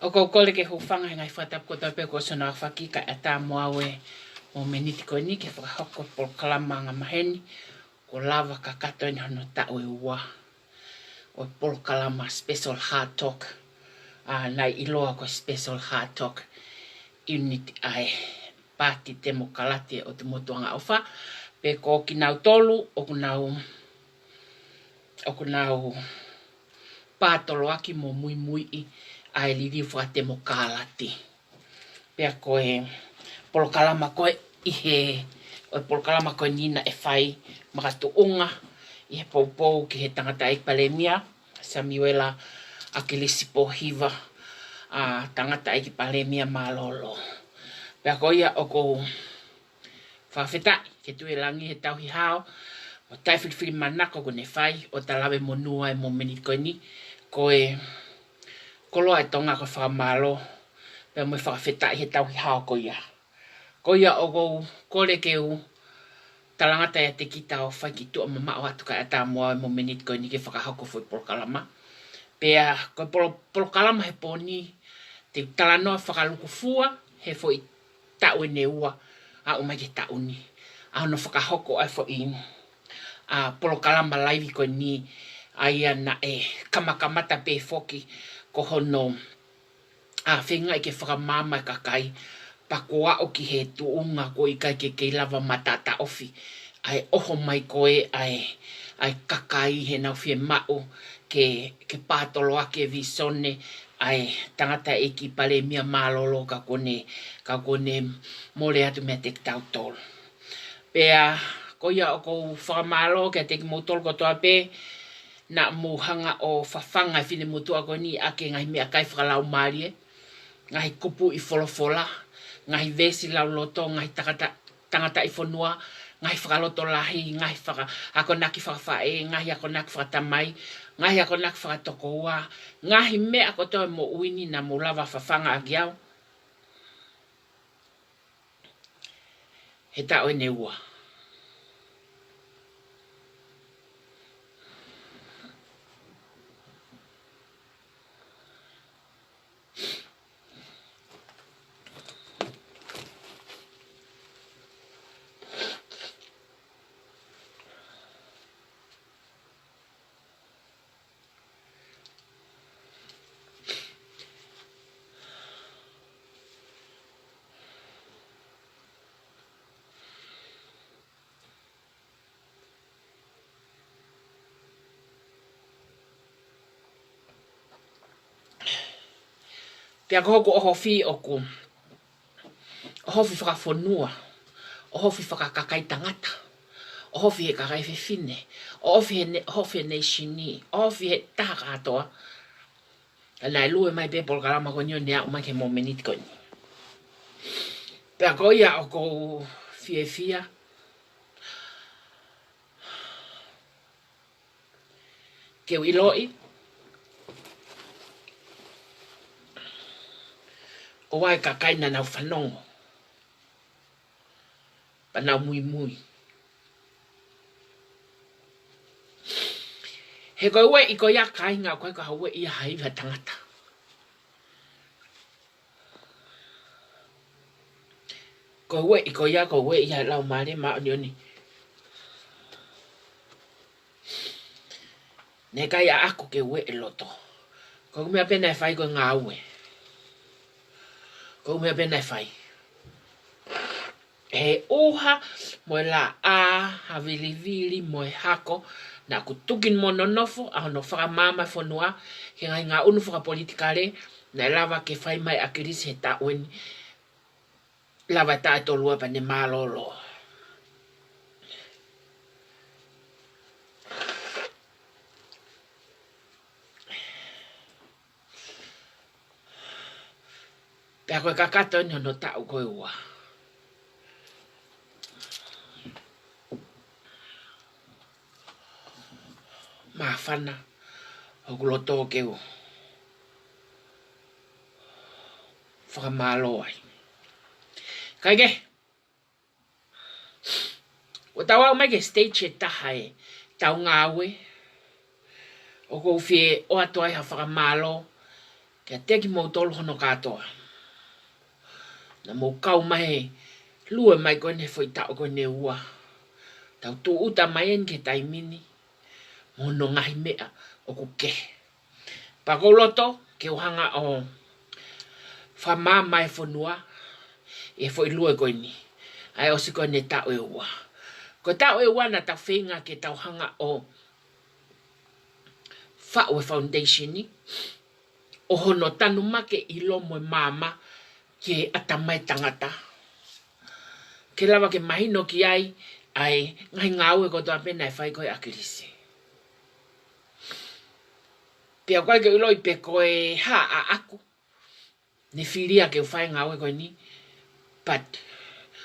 O ko kole ke hufanga ngai whatap ko tape ko sona whakika e tā moawe o meniti ko ni ke whakahoko por kalamanga maheni ko lava ka kato ni hono tau e ua o por kalama special hard talk nai iloa ko special hard talk unit ai pati temo kalate o te motuanga ofa pe ko ki nau tolu o kunau pātolo aki mo mui mui i ai liri wha te mo kālati. Pea koe, polokalama koe ihe, o polokalama koe nina e whai makatu unga, i he poupou ki he tangata i Palemia, Samuela Akilisipo Hiva, tangata i ki Palemia Malolo. Pea koe ia o kou whawhetai, ke tue langi he tauhi hao, o tai whiwhiri manako kone whai, o talawe monua e mo meni koe ni, koe koloa e tonga ko whamalo, pea mo whawhetai he tauhi hao ko ia. Ko ia o kou kore keu talangata ia te kita o whai ki tua mama o atu ka e tā mua e mo meni koe ni ke whakahoko fwoi polokalama. Pea koe polokalama he poni, te talanoa whakaluku fua, he fwoi tau e ne ua, a umai ke tau ni. A hono whakahoko ai fwoi polokalama laivi koe ni, aia na e kamakamata pe foki ko hono whenga i ke whakamama e kakai pakoa o ki he tuunga ko i kai ke lava matata ofi ai oho mai koe ai kakai he nau whie mao ke pātolo ake visone ai tangata e ki Palemia Malolo ka kone mole atu mea te tautolo. Pea ko ia o kou whakamalo ke te ki motolo ko toa pe na muhanga o whawhanga i whine mutua ko ni ake ngahi mea kai whakalau marie, ngahi kupu i wholofola, ngahi vesi lau loto, ngahi tangata i whonua, ngahi whakaloto lahi, ngahi akonaki whakawhae, ngahi akonaki whakatamai, ngahi akonaki whakatokoua, ngahi mea kotoa mo uini na mo lava whawhanga agi au. He tau e ne ua. Pea kohoko ohofi oku, ohofi whakawhonua, ohofi whakakakai tangata, ohofi he kakai whiwhine, ohofi he neishini, ohofi he taha katoa. Nai lue mai pe polokalama ko nio nea umai ke mo meniti ko ni. Pea ko ia o kou fia. Keu iloi. O wai kakai na nau whanongo. Pa nau mui. He koe ue i koe ia kai ngā koe ka haue ia haiwa tangata. Koe ue i koe ia lau maare maa ni. Ne kai a ako ke ue e loto. Koe mea pena e whai koe ngā ue. Koe mea pena e whai. He oha moe la havili moe hako na ku tukin mo nonofo a hono whakamama whanua he ngai ngā unu whakapolitikare na lava ke whai mai a kirisi he ta uen lava ta e tolua pa ne Malolo. Pea koe kakato ni hono tau koe ua. Mawhana o kuloto keu whakamalo ai. Kai ke? O tau au mai ke stage e taha e tau ngāwe o kou whie o atu ai ha whakamalo Pea teki mou tolu hono katoa. Na mou kau mai lue mai koe ne foi tau koe ne ua. Tau tu uta mai en ke taimini. Mono ngahi mea o ku ke. Pakoloto ke uhanga o whama mai whanua. E foi lue koe ni. Ai osi koe ne tau e ua. Ko tau e ua na tau whenga ke tau hanga o Whaue Foundation ni. O hono tanu make i lomo mama ke atamai tangata. Ke lawa ke mahino ki ai ngai ngau e kotoa pena e whai koe akirisi. Pia koe ke uloi pe koe ha a aku. Ni whiria ke whai ngau e koe ni. But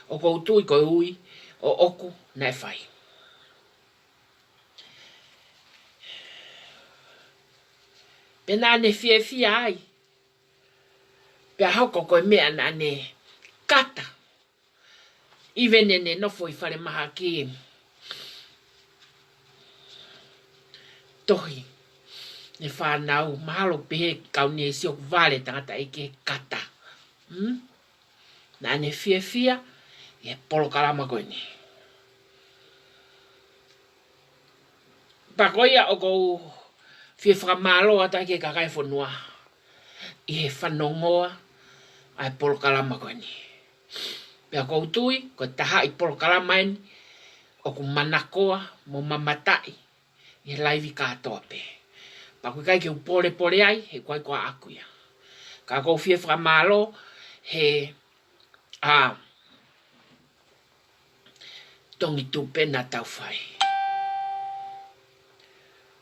o kou tui koe ui o oku na e whai. Pena ne fia ai. Pea hoko koe mea na ne kata. Even ne nofo i whare maha ki tohi. Ne whanau mahalo pehe kau ne siok vale tangata i ke kata. Na ne fia e polo kalama koe ni. Pakoia o kou fia whakamalo ata ke kakai whanua. I he whanongoa ai polo kalama koe ni. Pea kou tui, ko taha i polo kalama ni, o ku manakoa mo mamatai. I he laivi katoa pe. Pakui kai ke upole ai, he koe koa akuia. Ka kou fia whakamalo, he tongi tupe na tau whai.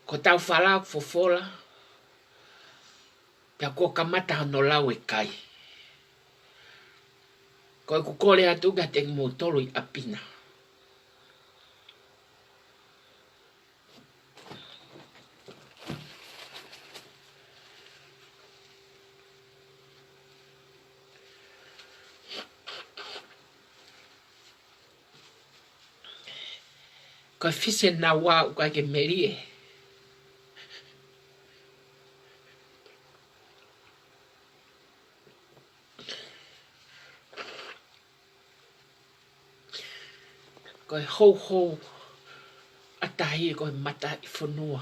Ko tau whalau fofola, pia ko kamata no lau e kai. Ko e kukore atu ka te mo tolu i apina. Ko fise na wa ka ke merie. Ko ho atahi ko mata i whanua.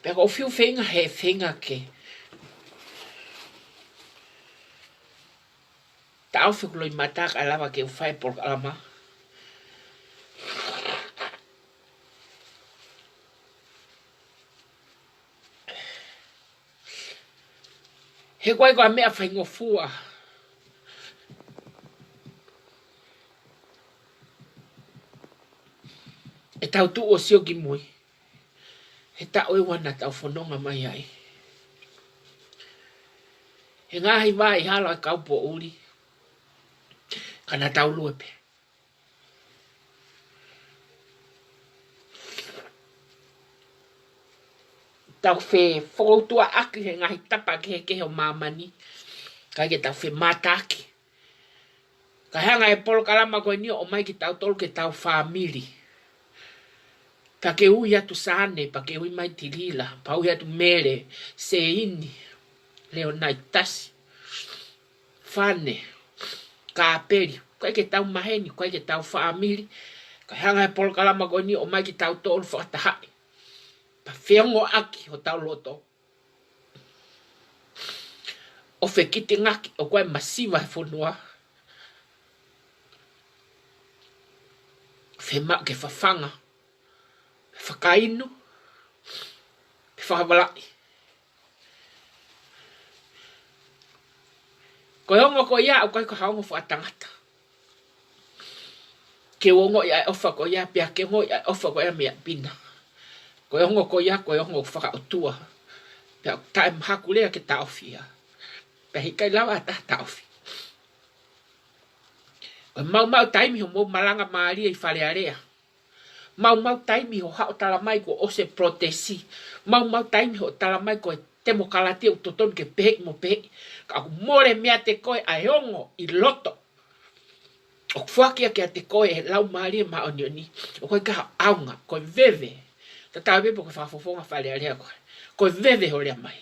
Pea ko fiu whenga he whenga ke. Tau whikuloi matak alawa ke uwhai por alama. He koe koa mea whaingo fua. E tau tu o sio ki mui. He tau e wana tau whanonga mai ai. He ngahi wai hala kau po uri. Kana tau luepe. Tau whe whakautua aki he ngahi tapa ke o mamani. Kai ke tau whe mataki. Ka hanga e polo kalama koe ni o mai ki tau tolu ke tau whamiri. Pa ke ui atu sane, pa ke ui mai tirila, pa ui atu mere, se ini, leo nai tasi. Whane, ka aperi, koe ke tau maheni, koe ke tau whamiri. Ka hanga e polo kalama koe ni o mai ki tau tolu whakatahai. Pa whiongo aki o tau loto. O whekite ngaki o koe masiva e whanua. Whema ke whawhanga. Whakainu. Whakawalai. Koe hongo ko ia o koe ko haongo whakatangata. Ke ongo ia e ofa ko ia pia ke hongo ia e ofa ko ia mea pina. Koe hongo ko ia koe hongo whakautua. Pia tae mhaku lea ke taofia. Pia hikai lawa ta taofi. Koe mau taimi ho mo malanga maaria i wharearea. Mau taimi ho hao talamai ko ose protesi. Mau taimi ho talamai ko temo kalatia utoton ke pehe mo pehe. Ka aku more mea te koe a hongo i loto. O fuaki ke te koe e lau maari ma onioni. O koe ka aunga, koe veve. Ta tau bebo koe whafofonga whale a rea koe. Koe veve ho rea mai.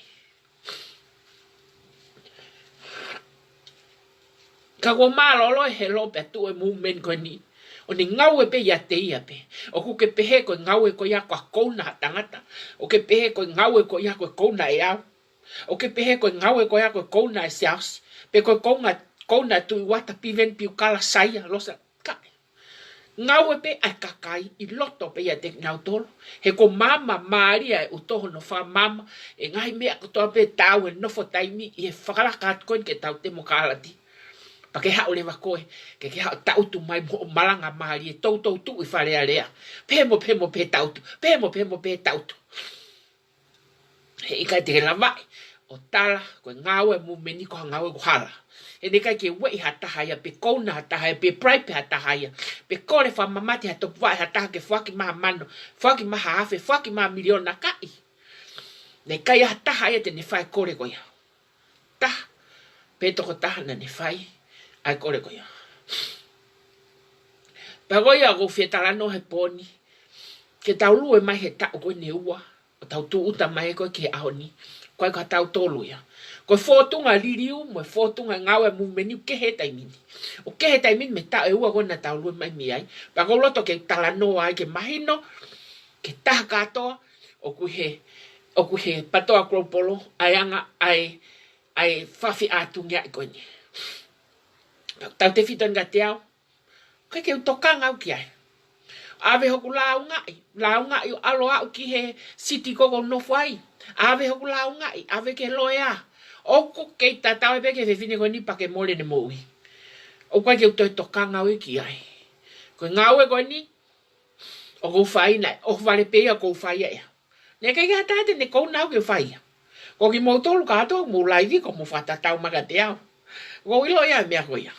Ka ko malolo he lope tu e mumen koe ni. O ni ngau e pe ia te ia pe. O ku ke pehe koe ngau e koe ia koe kouna tangata. O ke pehe koe ngau e koe ia koe kouna e au. O ke pehe koe ngau e koe ia koe kouna e seausi. Pe koe kouna tu i wata piven piu kala saia losa. Ngau e pe ai kakai i loto pe ia te ngau tolo. He ko mama maria e utoho no wha mama. E ngai mea kutoa pe tau e nofo taimi i he whakalaka koe ke tau te mokalati. Pa ke hao lewa koe. Ke hao tautu mai mo malanga maari e tau tu i wharea rea. Pemo pe tautu. Pemo pe tautu. He ikai te lawai. O tala koe ngau e mu meni ko ngau e ko hala. E ne kai ke wei hatahaya, pe kouna hatahaya, pe praipe hatahaya, pe kore wha mamati hatopu wai hataha ke whaki maha mano, whaki maha afe, whaki maha miliona kai. Ne kai hatahaya te ne whai kore koia. Taha, pe toko taha na ne whai, ai kore koia. Pa koia ko whetalano he poni, ke tau lue mai he tau koe ne ua, o tau tu uta mai koe ke ahoni, koe ka tau tolu ia. Ko fotunga liriu, mo fotunga ngau e mu meni ke he taimini. O ke he taimini me ta e ua kona tau lue mai mi ai. Pa ko loto ke talano ai ke mahino, ke taha katoa, o ku he patoa kropolo, ai anga ai fafi atu ngia i koini. Tau te fiton ga te au, ke utokanga au ki ai. Ave hoku lau ngai o alo au ki he siti koko no fai. Ave hoku lau ngai, ave ke loea. Oko kei tatau e peke whewhine koe ni pa ke mole ne moui. O koe ke utoi toka ngau e ki ai. Koe ngau e koe ni, o kou whai nai, o whare pea kou whai ea. Ne kei ka tate ne kou nau ke whai. Ko ki mou tolu ka ato, mou laivi ko mou whatatau maga te au. Ko ilo ia mea koe ia.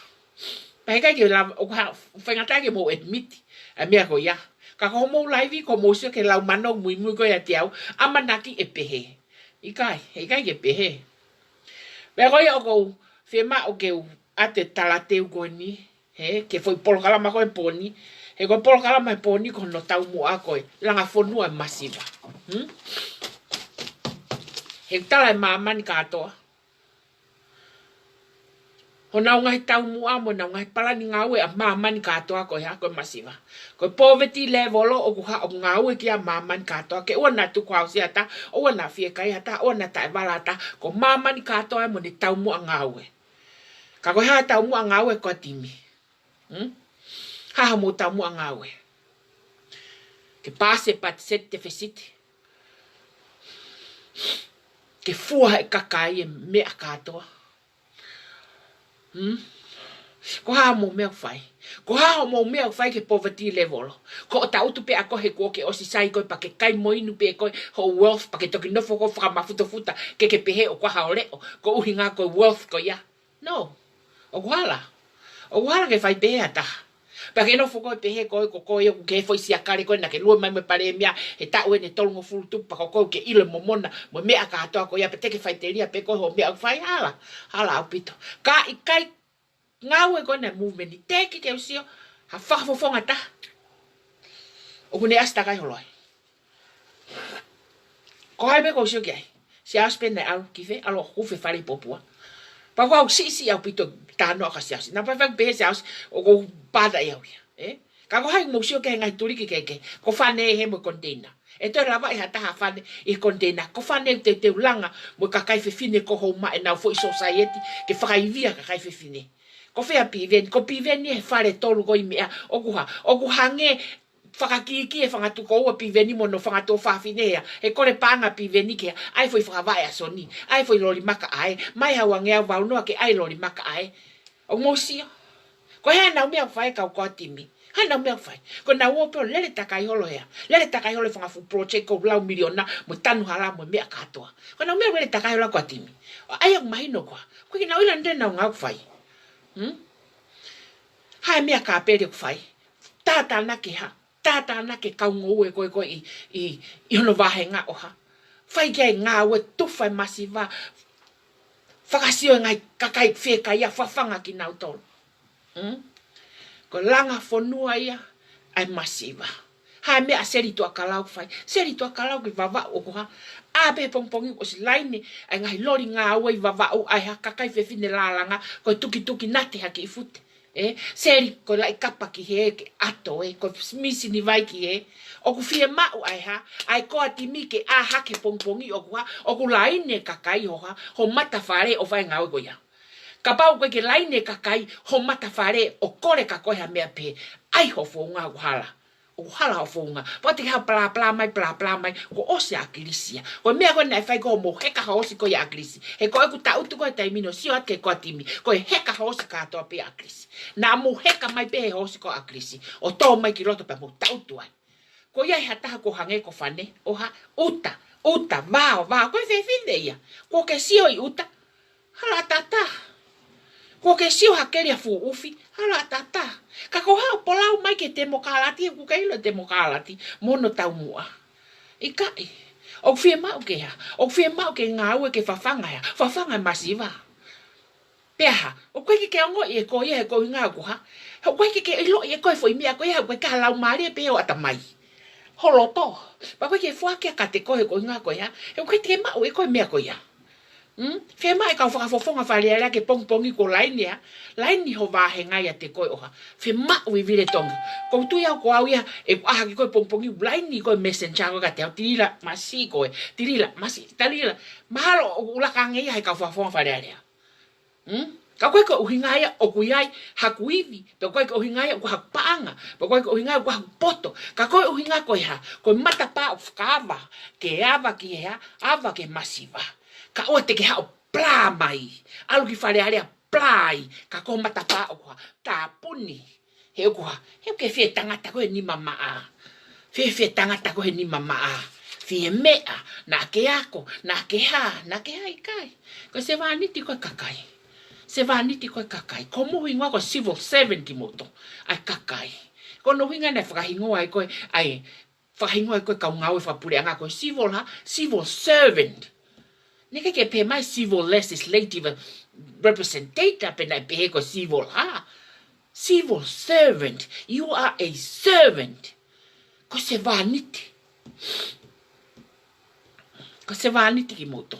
Pai kai ke la, o ka whengatai ke mou admiti, a mea koe ia. Ka ko mou laivi ko mou sio ke lau mano mui koe a te au, amanaki e pehe. Ikai ke pehe. Pea koe o kou, whiema o keu ate talateu koe ni, he, ke foi polokalama koe poni, he koe polokalama e poni ko no tau mua koe, langa whonua e masiva. He tala e maamani katoa. Ho nau ngai tau mua mo nau ngai palani ngau e a maamani katoa koe ha koe masiva. Koe poverty level o kuha o ngau e ki a maamani katoa, ke ua na tu kwao si ata, ua na fie kai ata, ua na tae wala ata, ko maamani katoa e mo ni tau mua ngau e. Ka koe haa tau mua ngau e koa timi. Haha mo tau mua ngau e. Ke pase pat set te fesiti. Ke fua e kakai e mea katoa. Ko haa mo mea whai. Ko haa mo mea whai ke poverty level. Ko o tautu pe a kohe kua ke osi sai koe pa ke kai moinu pe koe ho wealth pa ke toki nofo ko whakamafuta futa ke pehe o kwa hao leo. Ko uhi ngā koe wealth ko ia. No. O kuhala. O kuhala ke whai pehe ataha. Pa ke nofo koe pehe koe ko koe o ke foi siakare koe na ke lua mai me pare mea he tau e ne tolungo fulu tupa ko koe ke ilo momona mo mea katoa ko ia pe teke whai teria pe koe ho mea whai hala. Hala au pito. Ka i kai ngau e koe na movement i teki ke usio ha whakafofonga ta. O kune asta kai holoi. Ko hai me ko usio ki ai. Si aspende au kife alo hufe whare popua. Pa ko au si au pito tano ka siasi. Na pa whak pehe siasi o ko pada i au ia. Ka ko hai mo usio ke ngai turi ki keke. Ko whane he mo container. E toi rawa i hataha whane i container. Ko whane te ulanga mo ka kai fefine ko hou ma e nau fo i society ke whakaivia ka kai fefine. Ko whea piven, ko piven ni he whare tolu koi mea, o kuha nge whakakiki e whangatuko ua piven ni mono whangato whawhinea, he kore panga piven ni kea, ai foi whakawai aso ni, ai foi lori maka ae, mai hawa ngea wau noa ke ai lori maka ae, o mosio. Ko hea nau mea whae kau kua timi, hea nau mea whae, ko nau opeo lele takai holo hea, lele takai holo whangafu project ko lau miliona, mo tanu hala mo mea katoa, ko nau mea lele takai holo kua timi, o ai ang mahino kua, ko ki nau ilan de nau ngau whae. Hai mea ka pere ku whai. Tata na ke ha. Tata na ke kaungo e koe i hono wahe ngā oha. Whai kia e ngā ue tuwhai masiva. Whakasio e ngai kakai whekai a whawhanga ki nau tolu. Ko langa fonua ia, ai masiva. Hai mea seri tua kalau fai. Seri tua kalau ki vava o koha. Abe pongpongi o si laini. Ai ngahi lori ngā aua i vava o ai hakakai fefine lalanga. Ko tuki nate haki i fute. Seri ko lai kapa ki he ke ato ko misi ni vai ki he. O ku fie mau ai ha. Ai koa timi ke a hake pongpongi o koha. O ku laine kakai ho ha. Ho mata whare o vai ngā oi koia. Ka pau koe ke laine kakai ho mata whare o kore ka koe ha mea pe. Ai ho fo ngā uhala. O hala o fonga. Pati ha pla mai. Ko ose akilisia. Ko mea koe nai fai ko mo heka haosi ko ya akilisi. He koe ku tautu koe taimino sio atke ko atimi. Ko heka haosi ka atoa pe akilisi. Na mo heka mai pe he haosi ko akilisi. O tō mai ki roto pe mo tautu ai. Ko iai hataha ko hange ko fane. O ha uta, vao. Ko fefine ia. Ko ke sio i uta. Hala tata. Ko ke sio hakeria fu ufi. Hala tata. Ka ko hao polau mai ke te mokalati, ku kaila te mokalati, mono tau mua. Ikai. O fie mau ke ha. O fie mau ke ngā ue ke whawhanga ya. Whawhanga masiva. Peha. O koe ke ongo i e koe he koe ngā kuha. O koe ke ilo i e koe fo i mea koe he koe ka lau maari e peo atamai. Holoto. Pa koe ke fuake a ka te koe koe ngā koe ha. O koe te mau e koe mea koe ha. Fie mai kau whakafofonga whaleara ke pongpongi ko laini ha. Laini ho wāhengai a te koe oha. Fie mau i vire tonga. Ko tui au ko au ia e aha ki koe pongpongi laini koe messenger koe ka te au. Tirila masi koe. Tirila masi. Tarila. Mahalo o ulakanga ia he kau whakafonga whaleara. Ka koe ko uhinga ia o kuiai hakuivi. Pe koe ko uhinga ia o hakupaanga. Pe koe ko uhinga ia o hakupoto. Ka koe uhinga koe ha. Koe matapa o whakaava. Ke ava ki hea. Ava ke masiva. Ka oe te ke hao plā mai. Alu ki whare area plāi. Ka koe matapa o kua. Tā puni. He o kua. He o ke whie tangata koe ni mamaa. Whie tangata koe ni mamaa. Whie mea. Nā ke ako. Nā ke hā. Nā ke hai kai. Ko se wāniti koe kakai. Se wāniti koe kakai. Ko muhi ngā ko civil servant ki moto. Ai kakai. Ko no hinga nei whakahingoa ai koe. Ai whakahingoa ai koe kau ngau e whapure anga koe civil ha. Civil servant. Neke ke pe mai civil legislative representative pe nai pe ko civil ha. Civil servant. You are a servant. Ko se vaniti. Ko se vaniti ki moto.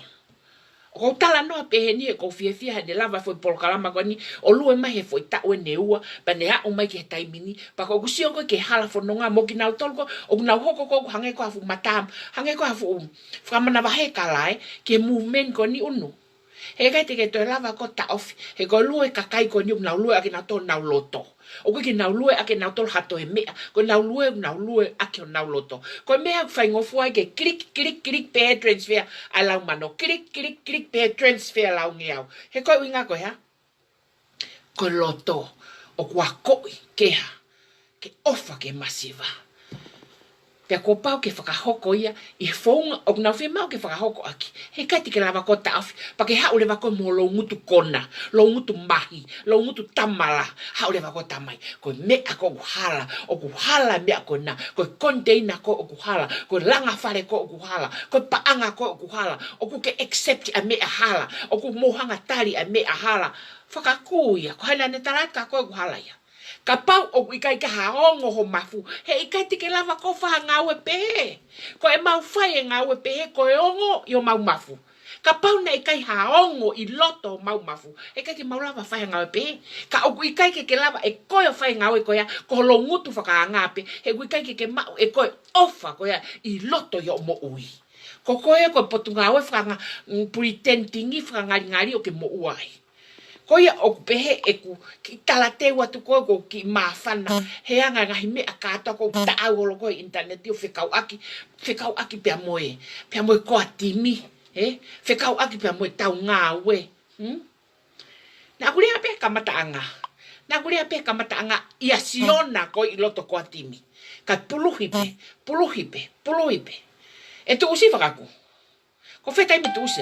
Ko tala noa pe he ni e ko fia he lava foi polkalama ko ni o lue mai he foi ta o ne ua pa ne a o mai ke taimini pa ko kusio ko ke hala fo nonga mo ki nau tolko o nau hoko ko hange ko afu matam hange ko afu framana va he kalai ke movement ko ni unu he kai te ke to lava ko ta off he ko lue ka kai ko ni nau lue a ke na to nau loto o ko ke nau lue a ke nau tol hato e mea ko nau lue a ke nau loto ko mea fai ngofua ke click pe transfer alau mano click pe transfer lau ngeau he ko winga ko ha ko loto o kwa ko ke ha ke ofa ke masiva pe ko pau ke whakahoko ia i whaunga o nau whi mau ke whakahoko aki he kai tike lava ko tawhi pa ke haure wako mo lo ngutu kona lo ngutu mahi lo ngutu tamala haure wako tamai ko mea ko uhala o kuhala mea ko na ko container ko o kuhala ko langa whare ko o kuhala ko paanga ko o kuhala o ku ke accept a mea hala o ku mohanga tari a mea hala whakakuia ko haina ne tarata ko o kuhala ia ka pau o ikai ka haongo ho mafu. He ikai tike lava ko wha ngau e pehe. Ko e mau whai e ngau e pehe ko e ongo i o mau mafu. Ka pau na ikai haongo i loto mau mafu. He kai ke mau lava whai ngau e pehe. Ka o ikai ke lava e koe whai ngau e koea ko lo ngutu whakaangape. He ikai ke mau e koe ofa koea i loto i o mo ui. Ko koe ko potu ngau e whanga pretentingi whangari o ke mo uai. Koia o pehe e ku ki talate watu ko ki mafana he anga ngahi me akato ko tau lo ko internet o fekau aki pe moe ko atimi fekau aki pe moe tau nga we na kuria pe kamata anga ia siona ko i loto ko atimi ka puluhipe e tu usi fakaku ko fetai me tu usi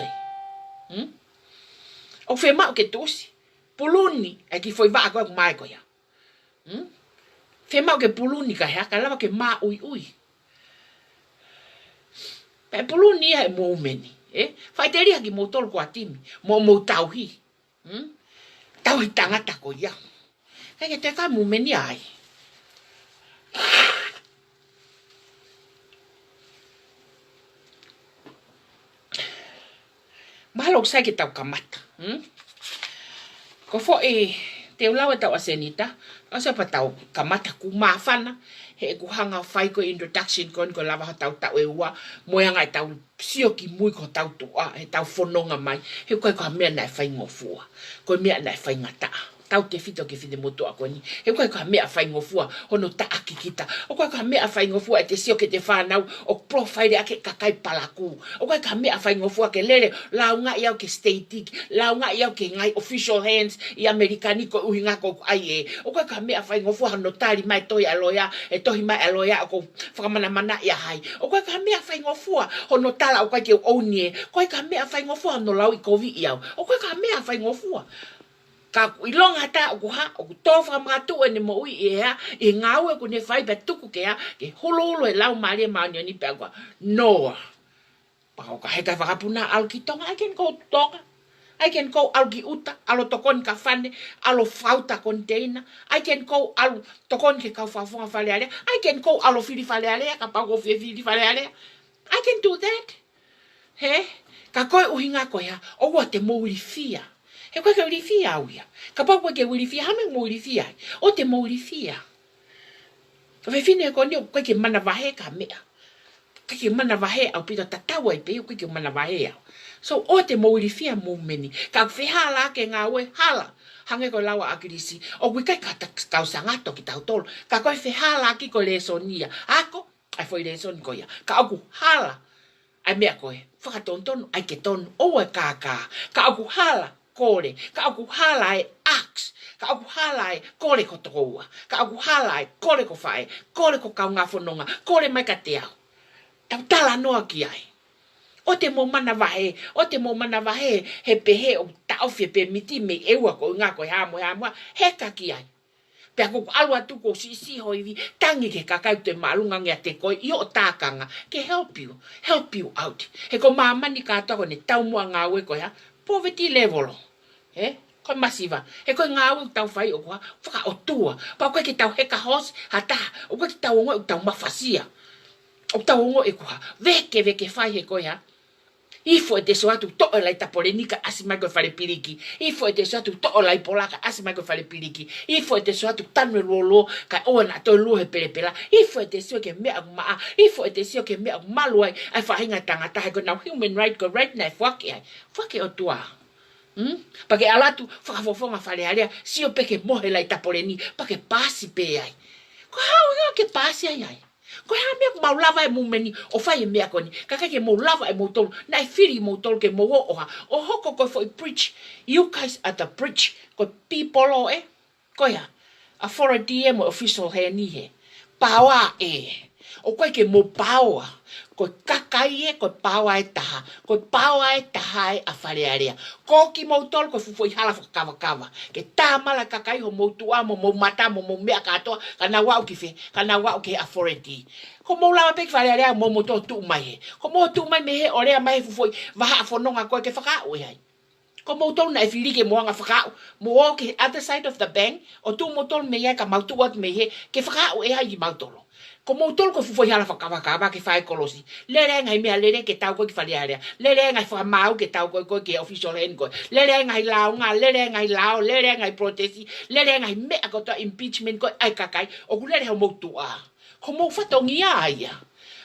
o fe mau ke tu usi puluni e ki foi va ko mai ko ya fe mau ke puluni ka ha ka lava ke ma ui pe puluni e mo meni fai teria ki mo tol ko atimi mo tauhi tauhi tangata ko ya Hei te kai mumeni ai. Mahalo sai ke tau kamata. Ko fo te ulau e tau asenita. Asa pa tau kamata ku mawhana. He ku hanga whai ko introduction kon ko lava tau tau e ua. Moanga e tau sio ki mui ko tau tua. He tau whanonga mai. He koe ko mea nai whai ngofua. Koe mea nai whai ngata. Tau te whito ke white motu a koni. He koe ka mea whai ngofua. Hono ta aki kita. O koe ka mea whai ngofua e te sio ke te whanau. O profile ake kakai palaku. O koe ka mea whai ngofua ke lere. Launga iau ke state. Launga iau ke ngai official hands. I Amerikani ko uhi ngako ai e. O koe ka mea whai ngofua hano tari mai toi aloia. E tohi mai aloia o ko whakamana mana ia hai. O koe ka mea whai ngofua. Hono tala o koe ke ounie. Koe ka mea whai ngofua hano lau i kovi iau. O koe ka mea whai ngofua. Ka ilonga ta o ha o tofa matu e mo ui e ha e ngau e ko ne fai pe tuku ke ha ke holo e lau mari ma ni pe agua no pa o ka heka vakapuna al ki tonga I can go tonga I can go al ki uta alo tokon ka fane alo fauta container I can go al tokon ke ka fafonga fale ale I can go alo fili fale ale ka pa go fili fale ale I can do that he ka koe uhinga ko ya o wa te mo uri fia he koe ka urifia au ia. Ka pau koe ke urifia, hame mo urifia. O te mo urifia. Ka whiwhine ko ni o koe ke mana wahe ka mea. Koe ke mana wahe au pita tatawa i pe, koe ke mana wahe au. So o te mo urifia mo meni. Ka whihala ke ngā ue, hala. Hange ko lawa akirisi. O koe kai ka kau sangato ki tau tolo. Ka koe whihala ki ko lesonia. Ako, ai foi leson ko ia. Ka aku hala. Ai mea koe. Whakatontonu, ai ke tonu. O e kākā. Ka aku hala. Kore, ka aku halai ax, ka aku halai kore ko tokoua, ka aku halai kore ko whae, kore ko kaunga whanonga, kore mai ka te au. Tau tala noa ki ai. O te mo mana wahe, he pehe o tauwhia pe miti me eua ko ngā koe hāmoa, he ka ki ai. Pea ko alua tu ko si hoivi, tangi ke kakau te maalunga ngea te koe, i o tākanga, ke help you out. He ko mamani kātoko ne tau mua ngā ue koe ha, poverty level. Koe masiva. He koe ngā ui tau whai o koa, whaka o tua. Pa koe ke tau heka hos, hata. O koe ke tau ongo o tau mawhasia. O tau ongo e koa. Veke whai he koe ha. Ifo e te so atu to'o lai taporenika asi mai koe whare piriki. Ifo e te so atu to'o lai polaka asi mai koe whare piriki. Ifo e te so atu tanu lolo kai oa na toi luhe perepela. Ifo e te so ke mea aku maa. Ifo e te so ke mea aku maluai. Ai whahinga tangata hai koe nau human right ko right nai whake ai. Whake o tua. Pake alatu whakafofonga whare area. Sio peke mohe lai taporeni. Pake pasi pe ai. Ko hao hao ke pasi ai ai. Ko ha mea mau lava e mumeni o whai e mea koni. Kaka ke mau lava e mau tolu. Nai whiri mau tolu ke mau oha. O hoko koe foi preach. You guys are the preach. Ko people o e. Koe ha. Authority e mo official he ni he. Pawa e. O koe ke mau pawa. Ko kakai e, ko pawa e taha. Ko pawa e taha e a whare area. Ko ki mau tolu ko fufoi hala whakawa. Ke tāmala kakai ho mau tua mo mau mata mo mau mea katoa. Kana wau ki whe. Kana wau ke authority. Ko mau lawa peki whare area mo mo tō tu mai he. Ko mau tu mai me he o rea mai fufoi. Waha a whanonga koe ke whakao e hai. Ko mau tolu na e whirike moanga whakao. Mo o ke other side of the bank. O tu mau tolu me ia ka mau tuat me he. Ke whakao e hai ki mau tolu. Ko mau tolu ko fufoi hala whakawakawa ke whae kolosi. Lere ngai mea lere ke tau koe ki whare area. Lere ngai whakamau ke tau koe ke official hand koe. Lere ngai launga, lere ngai lao, lere ngai protesti, lere ngai mea kotoa impeachment koe ai kakai. O ku lere hau mau tua. Ko mau whatongia aia.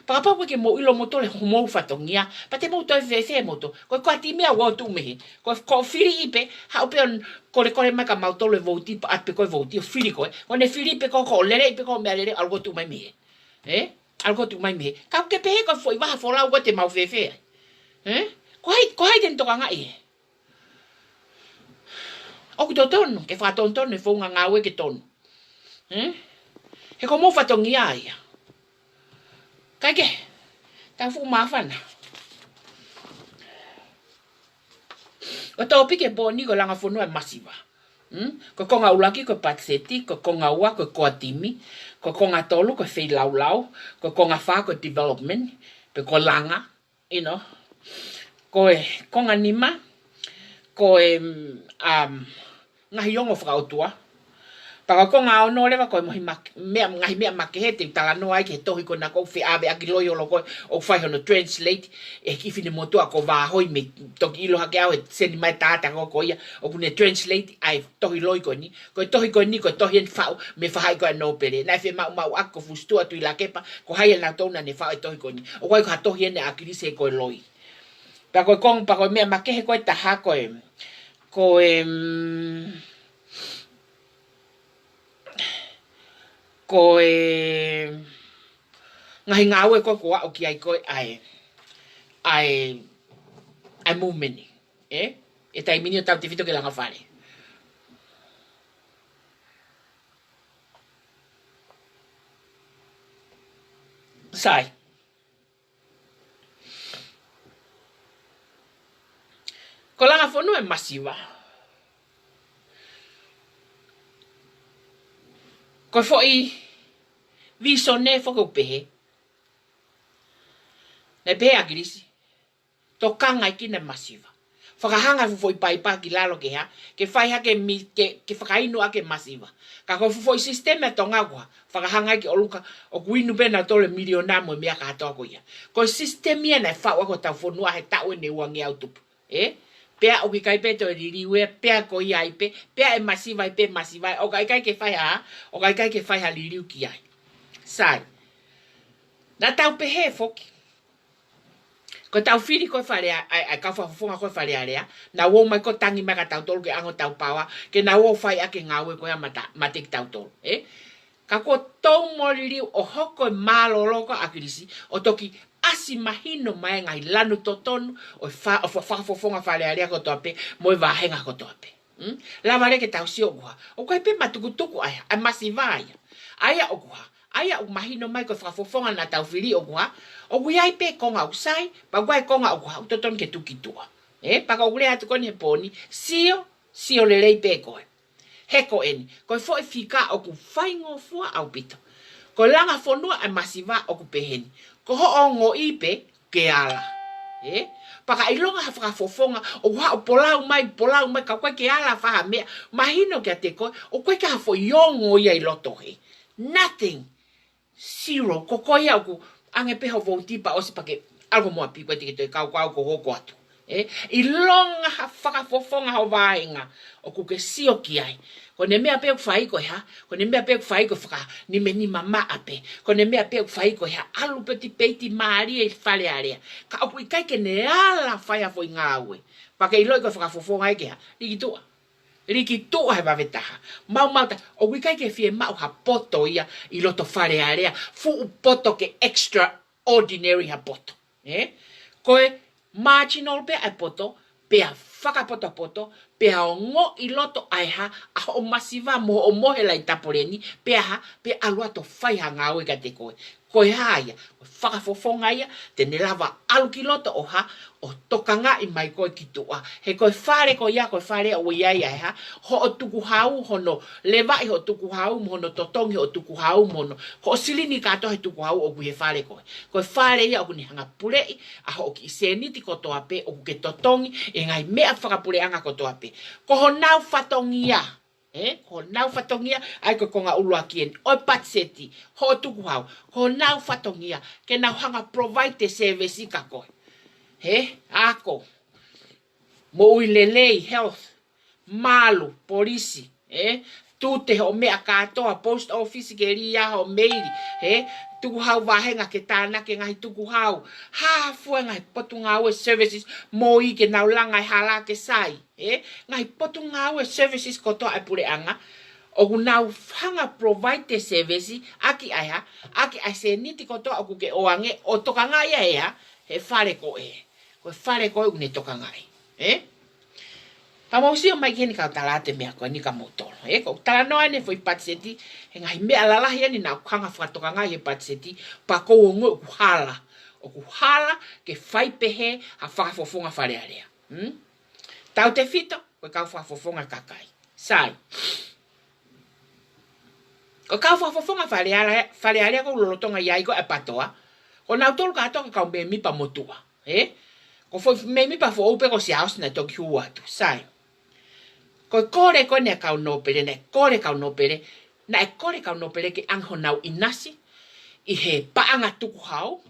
Pakapau koe ke mau ilo motole ho mau whatongia. Pa te mau toi whewhe moto. Koe kua ti mea wau tu mehe. Koe whiri ipe, hau pe on kore mai ka mau tole vouti pa atpe koe vouti o whiri koe. Koe ne whiri ipe ko lere ipe ko mea lere algo tu mai mehe. Algo tu mai me. Kau ke pehe ko foi waha folau ko te mau fefe. Ko hai den toka ngai. O ku tonu ke fa tonton ne fonga ngawe ke tonu. He ko mo fatongi ai. Kai ke. Ta fu mafana. O topi ke boni ko langa fono e masiva. Ko konga ulaki ko patseti, ko konga ua ko koatimi, ko konga tolu ko fei lau, ko konga wha ko development, pe ko langa, you know. Ko konga nima, ko ngahi ongo whakautua, Paka ko ngā ono lewa koe mohi ngahi mea make he te tala no ai ke tohi ko na ko whi awe aki loyo lo koe o whai hono translate e kiwhine motua ko wāhoi me toki ilo hake au e seni mai tāta ko ko ia o kune translate ai tohi loi koe ni koe tohi en whau me whahai koe no pere nai whi mau ako fustua tui la kepa ko hai e nā tōna ne whau e tohi koe ni o koe ko ha tohi ene akirise koe loi pa koe kong pa koe mea make he koe taha koe koe ngahi ngāwe koe koa o ki ai koe ai mumeni. E tai mini o tau te whito ke langa whare. Sai. Ko langa whonu e masiwa. Ko foi viso ne foko pehe. Ne pehe agirisi. To kanga iki ne masiva. Whakahanga foi pai pa ki lalo ke ha. Ke whai ha ke whakainu ake masiva. Ka ko foi sistema tonga kwa. Whakahanga ki oluka o kuinu pena tole miliona mo mea ka hatoa ko ia. Ko sistemia na whau ako tau whonua he tau e ne uangi au tupu. Pea o ki kai pe to ririwe, pea ko ia ipe, pea e masiva ipe masiva, o kai ke whai ha, o kai ke whai ha liriu ki ai. Sai. Na tau pehe foki. Ko tau whiri koe whare ai kau whafunga koe whare area, na wō mai ko tangi mai ka tau tolu ke ango tau pawa, ke na wō whai ake ngawe koe a matik tau tolu. Ka ko tau moririu o hoko e mālolo ko akirisi, o toki asi mahino mai ngai lanu totonu o whakafofonga whare area ko toape, mo i wahenga ko toape. Lava reke tau si o kuha. O koe pe matukutuku aya, ai masiva aya. Aya o kuha. Aya o mahino mai ko whakafofonga na tau whiri o kuha. O kuiai pe konga usai, pa kuai konga o kuha, utotonu ke tukitua. Paka o kule atu koni he poni, sio lelei pe koe. Heko eni, koe fo e fika o ku whaingo fua au pito. Ko langa whonua ai masiva o ku peheni. Ko ho o ngo ipe ke ala. Paka ilonga ha whakafofonga o ha o polau mai ka koe ke ala whaha mea. Mahino kia te koe, o koe ka hafo iongo ia I loto he. Nothing. Zero. Ko koe ia o ku ange peho voutipa o si pake algo moa pi koe teke toi kau ko hoko atu. Ilonga ha whakafofonga ho vaenga o ku ke sio ki ai. Ko ne mea pe whai koe ha, ko ne mea pe whai koe whaka ni me ni mama ape, ko ne mea pe whai koe ha, alu peti peiti maari e whale area. Ka opu I kai ke ne ala whai a fwoi ngāwe. Pake iloi koe whakafofonga eke ha, Riki tua he wawetaha. Mau o kai ke fie mau ha poto ia I loto whale area, fu poto ke extraordinary ha poto. Koe marginal pe ai poto, pea whakapoto, pea o ngo I loto ai ha, a o masiva mo o mohe lai taporeni, pea ha, pea alua to whai ha ngāwe ka te koe. Koe haia, whakafofonga ia, te ne lava alu ki loto o ha, o tokanga I mai koe ki tua. He koe whare koe ia, koe whare o iai ai ha, ho o tuku hau hono, lewai ho tuku hau mono, totongi ho tuku hau mono, ho o silini kato he tuku hau o kuhe whare koe. Koe whare ia o kuni hanga purei, a ho o ki seniti kotoa pe, o kuke totongi, e ngai mea whakapure anga kotoa pe. Ko ho nau whatongi ia, ko nau whatongia, ai ko konga ulua kien, oi patseti, ho tuku hau, ko nau whatongia, ke nau hanga provide te service I ka koe. Ako, mo ui lelei, health, malu, polisi, tute ho mea katoa, post office ke ria ho meiri, tuku hau wahenga ke tāna ke ngahi tuku hau, hafua ngahi potu ngawe services, mo I ke nau langai hala ke sai, ngahi potu ngawe services kotoa ai pure anga, o nau hanga provide te service, aki ai se niti kotoa o kuke oange, o toka ngai ea, he whare ko Koe whare koe une toka ngai. Pa mausio mai keni kau talate mea koe ni ka motolo. Ko tala noa ne foi patseti, he ngahi mea lalahi ani na ukanga whatoka ngai he patseti, pa kou o ngoi ukuhala. O kuhala ke whai pehe ha whakafofonga whare area. Tau te whito, koe kau whakafofonga kakai. Sai. Ko kau whakafofonga whare area ko lolotonga iai ko e patoa, ko nau tolu katoa kau me mipa motua. Ko foi me mipa fo ope ko si house na toki hua tu. Sai. Ko kore ko ne kau no pere ne kore kau no pere na e kore kau no pere ke angho nau inasi I he paanga tuku hau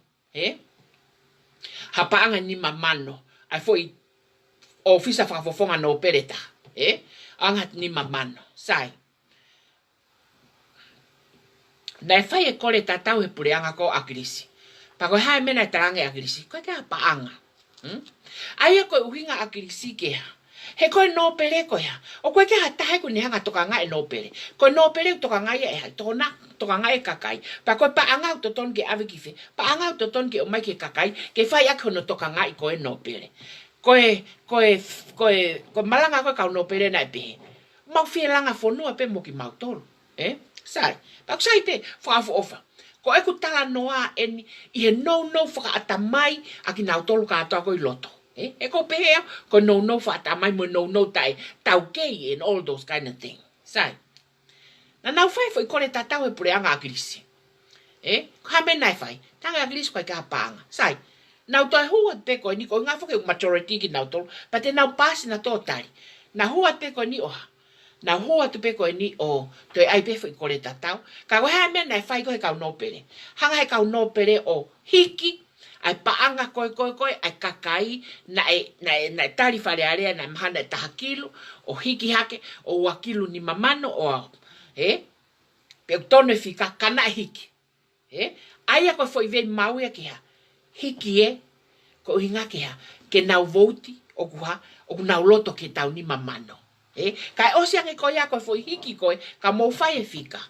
ha paanga ni mamano ai foi ofisa whakafofonga no pereta anga ni mamano sai na e whai e kore tatau he pure anga ko akirisi pa koe hae mena e tarange akirisi koe ke ha paanga ai koe uhinga akirisi ke ha he koe no pere koe ha o koe ke ha tahe ko ni hanga toka nga e no pere koe no pere toka nga e ha tona toka nga e kakai pa koe paanga to ton ke ave kife paanga to ton ke o mai ke kakai ke whai ako no toka nga I koe no pere koe malanga koe kau no pere na e pehe mau fie langa fonua pe mo ki mau tolu sai pa sai te whaafu ofa ko e ku tala noa eni I he no whaka atamai a ki nau tolu ka atoa koe loto e ko pehe ko no whaka atamai mo no tai tau kei and all those kind of things sai na nau whai fo I kore tatau e pure anga akirisi ka me nai whai tanga akirisi koe ka paanga sai nau toi hua te koe ni koe ngā whake majority ki nau tolu pa te nau pasi na tō tari na hua te koe ni oha na hoa tu pe koe ni o toi ai pe fo I kore tatau ka koe hae mea nai whai koe kau no pere hanga he kau no pere o hiki ai paanga koe ai kakai na e tari whare area na mahana e taha kilo o hiki hake o wakilu ni mamano o pe o tono e whika kana e hiki ai a koe fo I vei mau ia ki ha hiki ko hinga ki ha ke nau vouti o kuha o nau loto ke tau ni mamano kai osia ke koe koe foi hiki koe ka mo fai e fika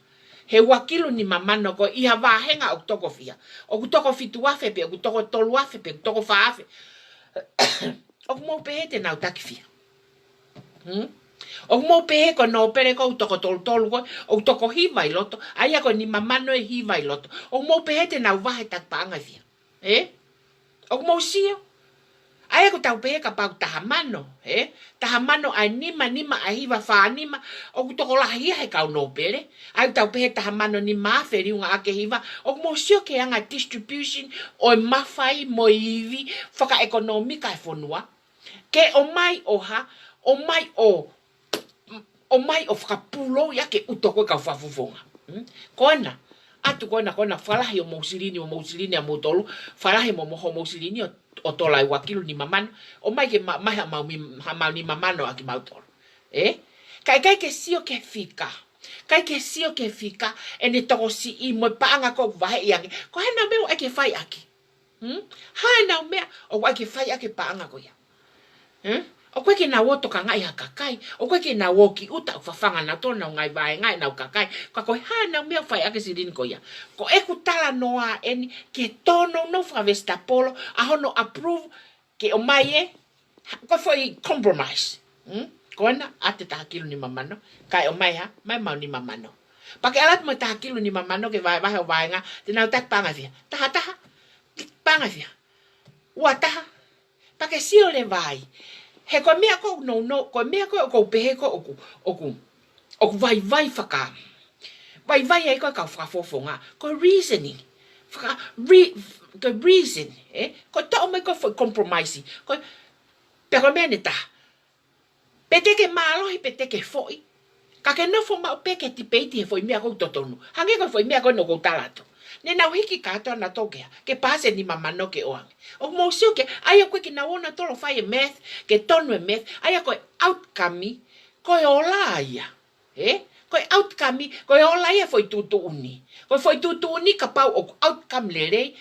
he wakilu ni mamano koe iha wahenga o toko fia o toko fitu afe pe o toko tolu afe pe o toko fa afe o mo pehe te nau taki fia o mo pehe ko no pere ko toko tolu koe o toko hiva I loto aia ko ni mamano e hiva I loto o mo pehe te nau wahe tak paanga fia o mo sio ai ko tau pe ka pau tahamano tahamano ai nima ai hiva fa nima o to ko la hia he kau no pere ai tau pe tahamano ni ma feri unga ake hiva o mo sio ke anga distribution o mafai mo ivi faka economica e fonua ke o mai o faka pulo ya ke utoko ka fafufonga kona atu kona falahi o mousilini a motolu falahi mo mousilini o tola I wakilu ni mamano o mai ke mai mau ni mamano aki mau tolo kai ke sio ke fika ene toko si I mo paanga ko vahe yangi ko hana meu ake fai aki hana mea o ake fai ake paanga ko ya o koe ke na woto ka ngai hakakai o koe ke na woki uta fafanga na tona ngai vai ngai na kakai ka koe hana mea fai ake sirin ko ya ko e ku tala noa eni ke tono no favesta polo a hono approve ke o mai ko foi compromise kona ate takilu ni mamano kai o mai mai mau ni mamano pa ke alat mo takilu ni mamano ke vai o vai nga te na tak panga fia taha panga fia wa taha pa ke sio le vai he ko mea ko ko mea ko pehe ko oku vai whaka. Vai ai ko ka whakafofonga. Ko reasoning. Ko reason. Ko tau mai ko compromise. Ko pero mea ne ta. Pete ke malohi pete ke foi. Ka ke no fo ma peke ti peiti he foi mea ko totonu. Hange ko foi mea ko no ko talato. Ne na hiki ka to na tokea ke pase ni mamano ke oang o mo sio ke ai ko ki na ona tolo fai math ke tonu math ai ko outcome ko ola ia ko outcome ko ola ia foi tutu uni ka pau o outcome lele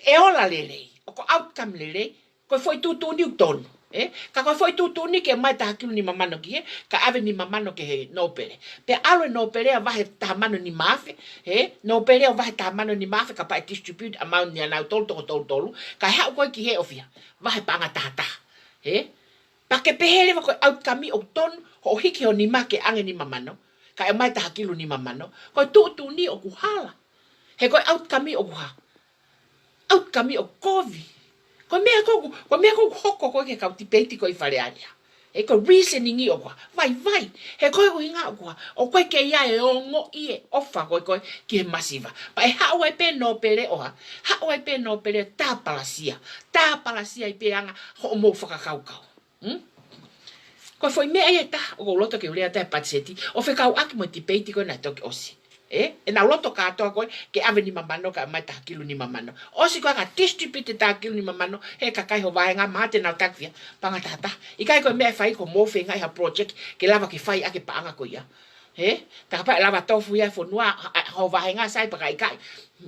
e ola lele o outcome lele ko foi tutu uni tonu ka ko foi tutu ni ke mai ta hakilu ni mamano ki ka ave ni mamano ke no pere pe alo no pere va he ta mano ni mafe no pere va he ta mano ni mafe ka pa distribute amount ni na tolu ka ha ko ki he ofia va he panga tata pa ke pehele va ko outcome o ton ho hiki o ni ma ke ange ni mamano ka e mai ta hakilu ni mamano ko tutu ni o kuhala he ko outcome o kuha outcome o kovi ko mea ko hoko ko ke kauti peiti ko I whare area. Ko reasoning I o kwa. Vai. He koe ko inga o kwa. O koe ke ia e o ngo I ofa koe ki he masiva. Pa e hao ai pe no pere oha. Hao ai pe no pere tā palasia. Tā palasia I pe anga ho mo whakakaukau. Ko foi mea ia ta, o loto ke ulea ta patseti, o fe kau aki mo debate ko na toki osi. E na loto katoa koe, ke ave ni mamano ka mai takilu ni mamano. Osi koe ka distribute takilu ni mamano, he ka kai ho vaenga mate na takvia, panga tata. I kai koe mea fai ko mofe ngai ha project, ke lava ke fai ake paanga koe ia. He, ta pa lava tofu ia fo nua ho vaenga sai pa kai kai.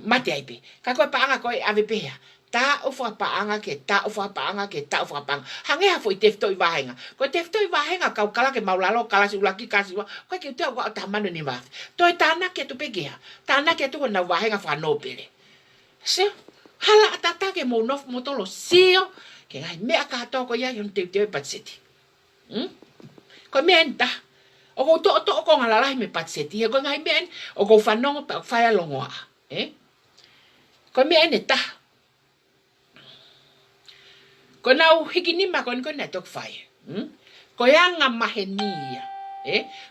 Mate ai pe. Ka koe paanga koe ave pea. Ta o fa paanga ke ta o fa paanga ke ta o fa paanga hange ha foi tefto i vahenga ko tefto i vahenga ka kala ke maulalo kala si ulaki kasi wa ko ke te o ta mano ni va to ta na ke tu pegea ta na ke tu na vahenga fa no pele se hala ta ke mo no mo tolo sio ke ngai me ka to ko ya yon te patseti ko me enta o ko to ko ngala la me patseti ko ngai me o ko fa no pa fa ya longoa ko me enta ko nau hikini ma kon ko na tok fai ko yanga mahenia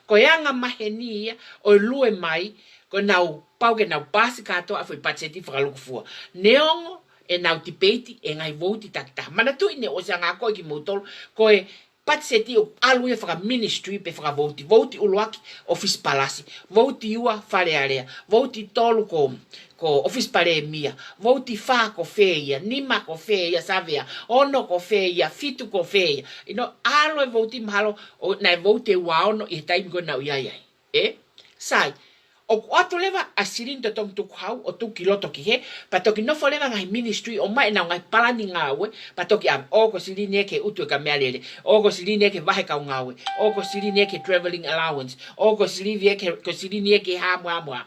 ko yanga mahenia o lue mai ko nau pau ke nau pasi kato a foi patseti fraluku fua neongo e nau debate e ngai voti takta mana tu ine o sanga ko ki motol ko e patseti o alu e fra ministry pe fra voti uluaki office palasi voti ua fale area voti tolu ko office pare mia voti fa ko feia nima ko feia savea ono ko feia fitu ko feia alu e voti malo o na voti wa ono e time go na ia sai o atu leva asirin to tong tuk hau o tu kiloto ki he pa toki no fo leva ngai ministry o mai na ngai palani ngawe pa toki am o ko siline ke utu ka mealele o ko siline ke vahe ka ngawe o ko siline ke traveling allowance o ko siline ke ha mwa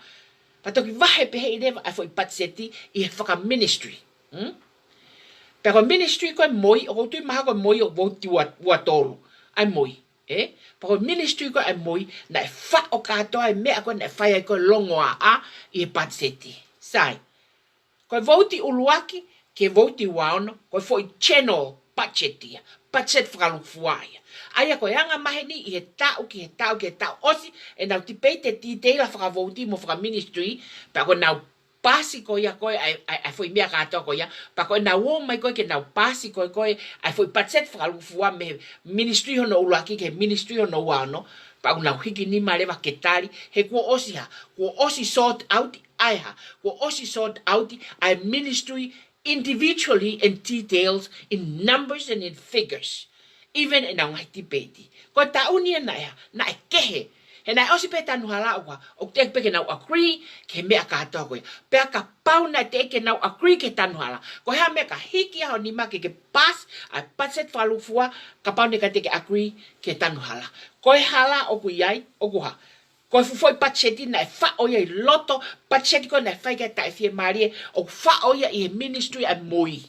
pa toki vahe pe he leva a fo patseti I faka ministry pero ministry ko moi o tu ma ko moi o voti wa tolu ai moi Pako ministry ko ai moi na fa o katoa me ako na fa ko longoa I patseti. Sai. Ko voti uluaki ke voti waono ko foi channel pachetia. Pachet fralu fuaya. Aya ko yanga maheni I tau ki tau osi e na tipete detail fra voti mo fra ministry pako na pasi ko ya ko ai foi mea katoa ko ya pako na wo mai ko ke na pasi ko ai foi pachet fralu fua me ministry hono ulaki ke ministry hono wano pa una hiki ni maleva ketali he ko osi sort out aiha ko osi sort out I ministry individually in details in numbers and in figures even in ang hitipeti ko taunia na kehe he na osi pe tanu hala o te pe ke na agree ke me ka to ko pe ka pau na te ke na agree ke tanu hala ko ha me ka hiki ha ni ma ke pas a paset falu fua ka pau ne ka te ke agree ke tanu hala ko hala o ku yai o ku ha ko foi patseti na fa o ye loto patseti ko na fa ke ta fie marie o fa o ye ministry a moi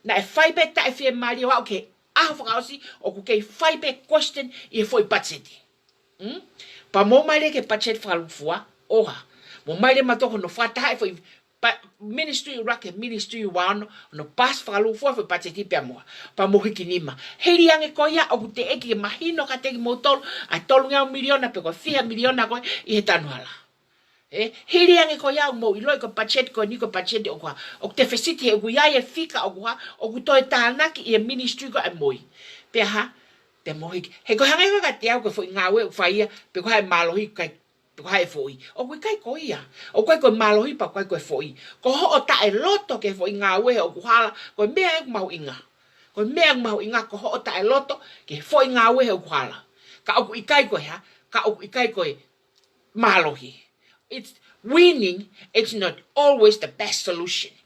na fa pe ta fie marie wa okay a fa osi o ku ke fa pe question I foi patseti pa mo mai ke pachet falu fua oha mo mai le matoko no fata foi ministry rock ministry one no pas falu fua foi pacheti pe mo pa mo hikinima heri ange koya o te eki mahino ka te motor a tolunga miliona pe ko 5 miliona ko I tanuala heri ange koya mo ilo ko pachet ko ni ko pachet o te fesiti o ya fika o to tanaki I ministry ko moi pe ha te mohi he ko hanga ka te au ko foi ngawe faia pe ko hai malohi kai pe ko hai foi o ko kai ko ia o ko malohi pa ko foi ko ho ta e loto ke foi ngawe o ko hala ko me mau inga ko ho ta e loto ke foi ngawe o ko hala ka o kai ko ha ka o kai ko malohi it's winning it's not always the best solution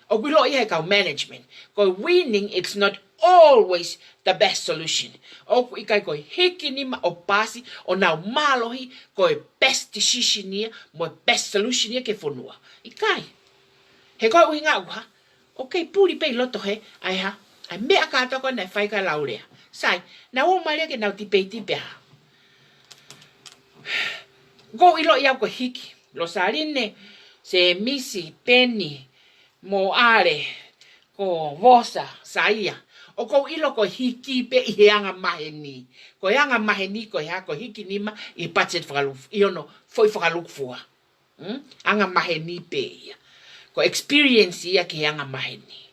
o ko lo ia ka management ko winning it's not always the best solution. O ikai ko hiki ni ma o pasi o na malohi ko best decision ni mo best solution ni ke fonua. Ikai. He ko uhinga ha. Okay, puri pe loto he ai ha. Ai me aka to ko na fai ka laurea. Sai, na o male ke na tipeti pe ha. Go ilo ia ko hiki. Lo sarine se misi peni mo are ko vosa saia. O ko ilo ko hiki pe I anga maheni. Ko anga maheni ko ha ko hiki nima I pachet fraluf. Iono foi fraluk fua. Anga maheni pe. Ko experience ia ke anga maheni.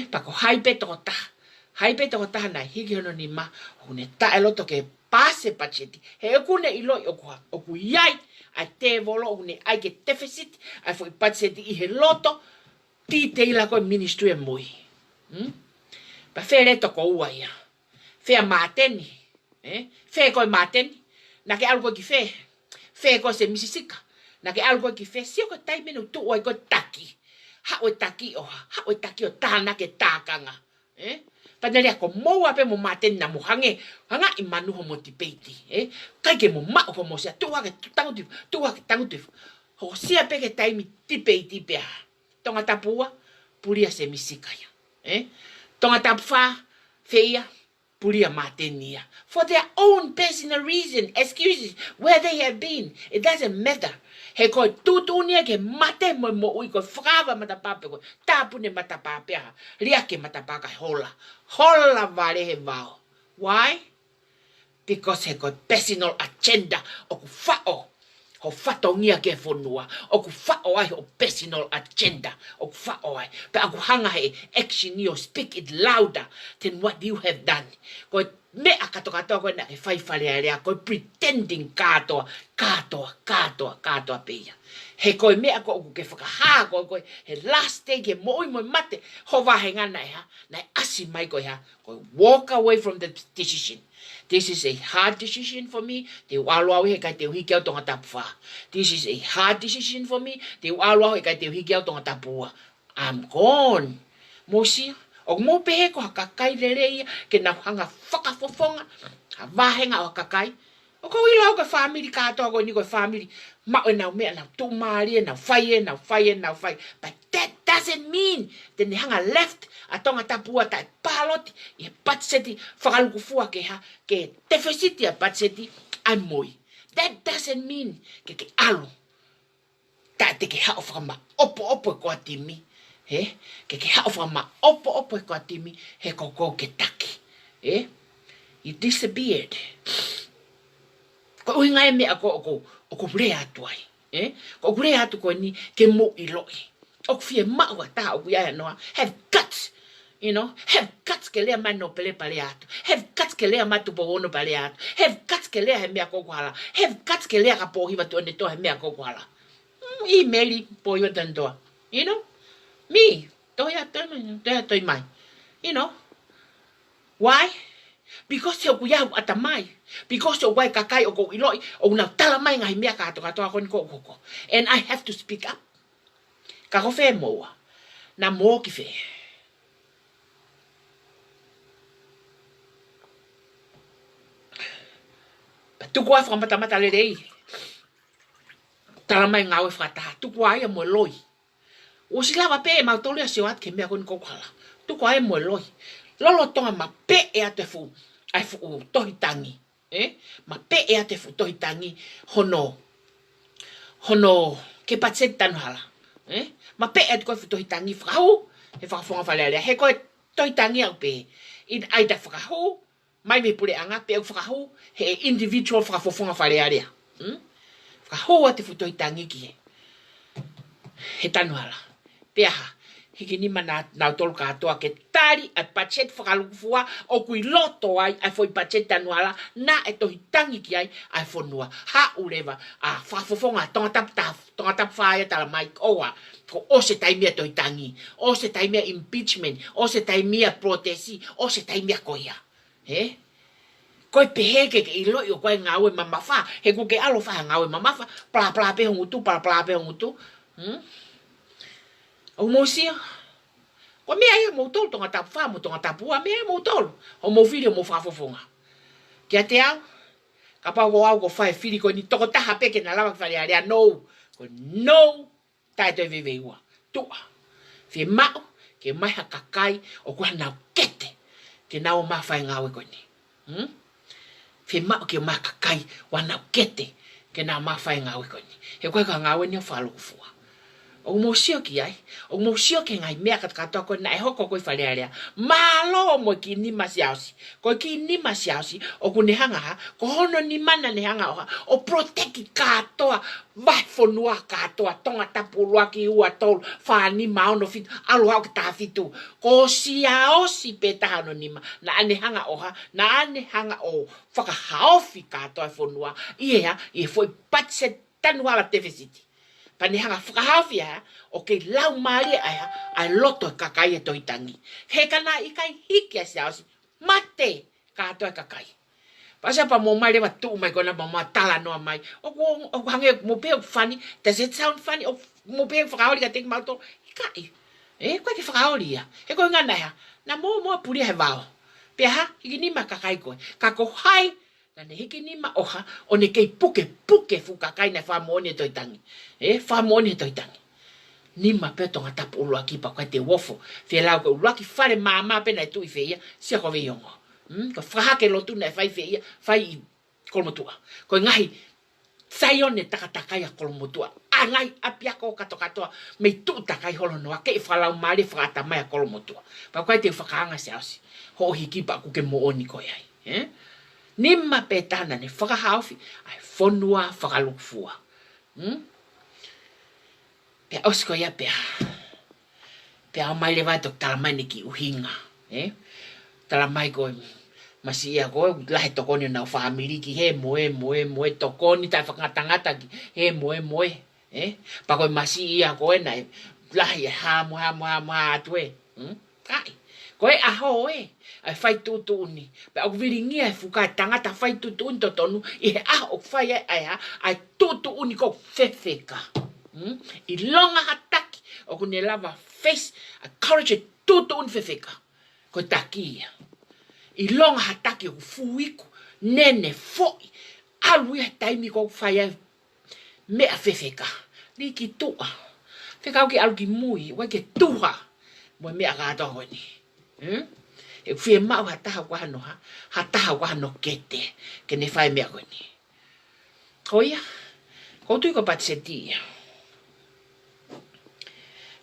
Pa ko hai pe tota. Hai pe toko tahana hiki hono ni ma. Hune tae loto ke pase pacheti. He okune iloi oku iai. Ai te volo hune ai ke deficit. Ai fo pacheti I he loto. Ti te ila koe ministry e mui. Pa fere toko ua ia. Fea mateni. Fe koe mateni. Na ke algo ki fe. Fe koe se misisika. Na ke algo ki fe. Sio koe tai menu tu oi koe taki. Ha oi taki oha. Ha oi taki o tāna ke tākanga. Panaria ko moa pe mo mateni na mo hange. Hanga I manu ho mo tipeiti. Kai ke mo mao ho mo sia. Tuwa ke tangutif. Tuwa ke tangutif. Ho sia pe ke taimi tipeiti pe ha. Tonga tapua. Puria se misika ya. Tonga tapfa. Feia. Puria matenia. For their own personal reason. Excuses. Where they have been. It doesn't matter. He koe tutunia ke mate mo ui koe whakawa matapape koe. Tāpune matapape ha. Riake matapaka hola. Hola vare he vao. Why? Because he koe personal agenda. Oku whao. Ho whatongia ke whonua. Oku whao ai ho personal agenda. Oku whao ai. Pe aku hanga he action yo. Speak it louder than what you have done. Koe me a katoa koe na ke whaifare area. Koe pretending katoa. Katoa peia. He koe mea ko oku ke whakaha koe he last day ke moi mate. Ho wahe ngana e ha. Nai asi mai koe ha. Koe walk away from the decision. This is a hard decision for me. Te waloa he kai te uhiki au tonga tapua. This is a hard decision for me. Te waloa he kai te uhiki au tonga tapua. I'm gone. Mosia. O mo pehe ko hakakai rereia. Ke na hanga whakafofonga. Ha wahenga o hakakai. O ko ila o ka family katoa ko ni ko family. Mao na mea na tu mari na fai. But that doesn't mean that ni hanga left atonga tapua ta paloti e patseti whakaluku fua ke ha ke deficit a patseti ai moi. That doesn't mean ke alu ta te ke hao whakama opo ko atimi. Ke hao whakama opo ko atimi he koko ke taki. You disappeared. Ko uhinga e mea ko rea atu ai. Ko rea atu ko ni ke mo iloi. O fie maua ta o ia noa. Have guts. You know, have guts ke lea mano pele pale atu. Have guts ke lea matu pogono pale atu. Have guts ke lea he mea kokohala. Have guts ke lea ka pohiwa tu ane toa he mea kokohala. I meli pohiwa tandoa. You know? Me. Toia toi mai. You know? Why? Because he ku yau atamai. Because o wai kakai o ko iloi. O una tala mai ngai mea katoa koni koko. And I have to speak up. Ka ko fe moa. Na mo ki fe. Tuku ai whakamata le rei. Tala mai ngau e whakataha. Tuku ai e mo loi. O si lawa pe e mautole a seo at ke mea koni kokala. Tuku ai e mo loi. Lolo tonga ma pe e ate fu. Ai fu tohi tangi. Ma pe e ate fu tohi tangi. Hono ke patset tanu hala. Ma pe e ate koe fu tohi tangi whakahau. He whakafonga whalea. He koe tohi tangi au pe. In aida whakahau. Mai me pule anga pe whakahau he individual whakafofonga whalea rea. Whakahau ate futoi tangi ki he. He tanuala. Pe aha. Hiki ni mana nau tolu katoa ke tari a pachet whakalukufua o kui loto ai a foi pachet tanuala na e tohi tangi ki ai a fonua. Ha ureva a whakafofonga tonga tap whaia tala mai oa. O se taimia tohi tangi. O se taimia impeachment. O se taimia protesi. O se taimia koia. Koe pehe ke iloi o koe ngawe mamafa. He ku ke alo whaha ngawe mamafa. Pla pe hongutu, pla pe hongutu. O mosia. Ko mea ia moutolo tonga tapu wha, mo tonga tapua, mea moutolo. O mo fili o mo whafofonga. Kia te au. Ka pao ko au ko whae fili ko ni toko taha peke na lawa ki whare area. No. Ko no. Tai toi veve ua. Tua. Fie mao. Ke mai ha kakai. O kua nau kete. Ke nau maa whae ngawe ko ni. Fie mao ke maa kakai. Wa nau kete. Ke nau maa whae ngawe ko ni. He koe ka ngawe ni o whalukufua. O mo sio ki ai. O mo sio ke ngai mea katoa ko na e hoko koe whalearea. Malo mo ki ni masiausi. Ko ki ni masiausi o ku nehanga ha. Ko hono ni mana nehanga oha. O proteki katoa. Vai fonua katoa. Tonga tapulua ki ua tolu. Whani maono fitu. Alu hau ki taha fitu. Ko siaosi petahano nima. Na anehanga oha. Na anehanga o whakahaofi katoa fonua. Ia e foi patse tanu ala tefesiti. Panehanga whakahawhia, o kei lau maari ai loto kakai e toitangi. He kana i kai hiki a siaosi, mate katoa kakai. Pasa pa mo mai rewa tuu mai kona ma tala noa mai. O hange mo peo funny, does it sound funny? O mo peo whakaori ka teki mauto, ikai. Koe ke whakaori ia. He koe ngana ia, na mo puri he vao. Pea ha, hiki nima kakai koe. Kako hai, na ne hiki nima oha, o ne kei puke fukakai na whamoni e toitangi. Whamoni e toitangi. Nima petonga tapu ulua kipa koe te wofo. Whia lau koe ulua ki whare māma pena e tui whia, sia koe viongo. Ko whahake lotu na e whai whia, whai i kolomotua. Koe ngahi, saione takatakai a kolomotua. A ngai apiako katoa, mei tu takai holo noa, kei whalau maari whakatamai a kolomotua. Pa koe te whakaanga se ausi. Ho hikipa kuke mo oni koe ai. Nima petana ne whakahauwhi, ai whonua whakalukfua. Pea osko ia pea. Pea o mai le vai tok talamai ni ki uhinga. Talamai koe masi ia koe, lahe tokoni nau whaamiri ki he moe tokoni, tai whakangatangata ki he moe. Pa koe masi ia koe na lahe e hamu atue. Kai. Koe aho ai whai tutuuni. Pe au viringia e fukai tangata whai tutuuni totonu, i he aho whai ai tutuuni ko whewheka. I longa hataki, o kune lava face, a courage tutuuni whewheka. Ko takia. I longa hataki o fuiku, nene foi, alu ia taimi ko whai ai mea whewheka. Niki tua. Whekau ki alu ki mui, wai ke tuha, mo mea kato hoi ni. E fie mau hataha wahano ha, hataha wahano kete, ke ne whai mea koe ni. Koia, koutu ko pati se tia.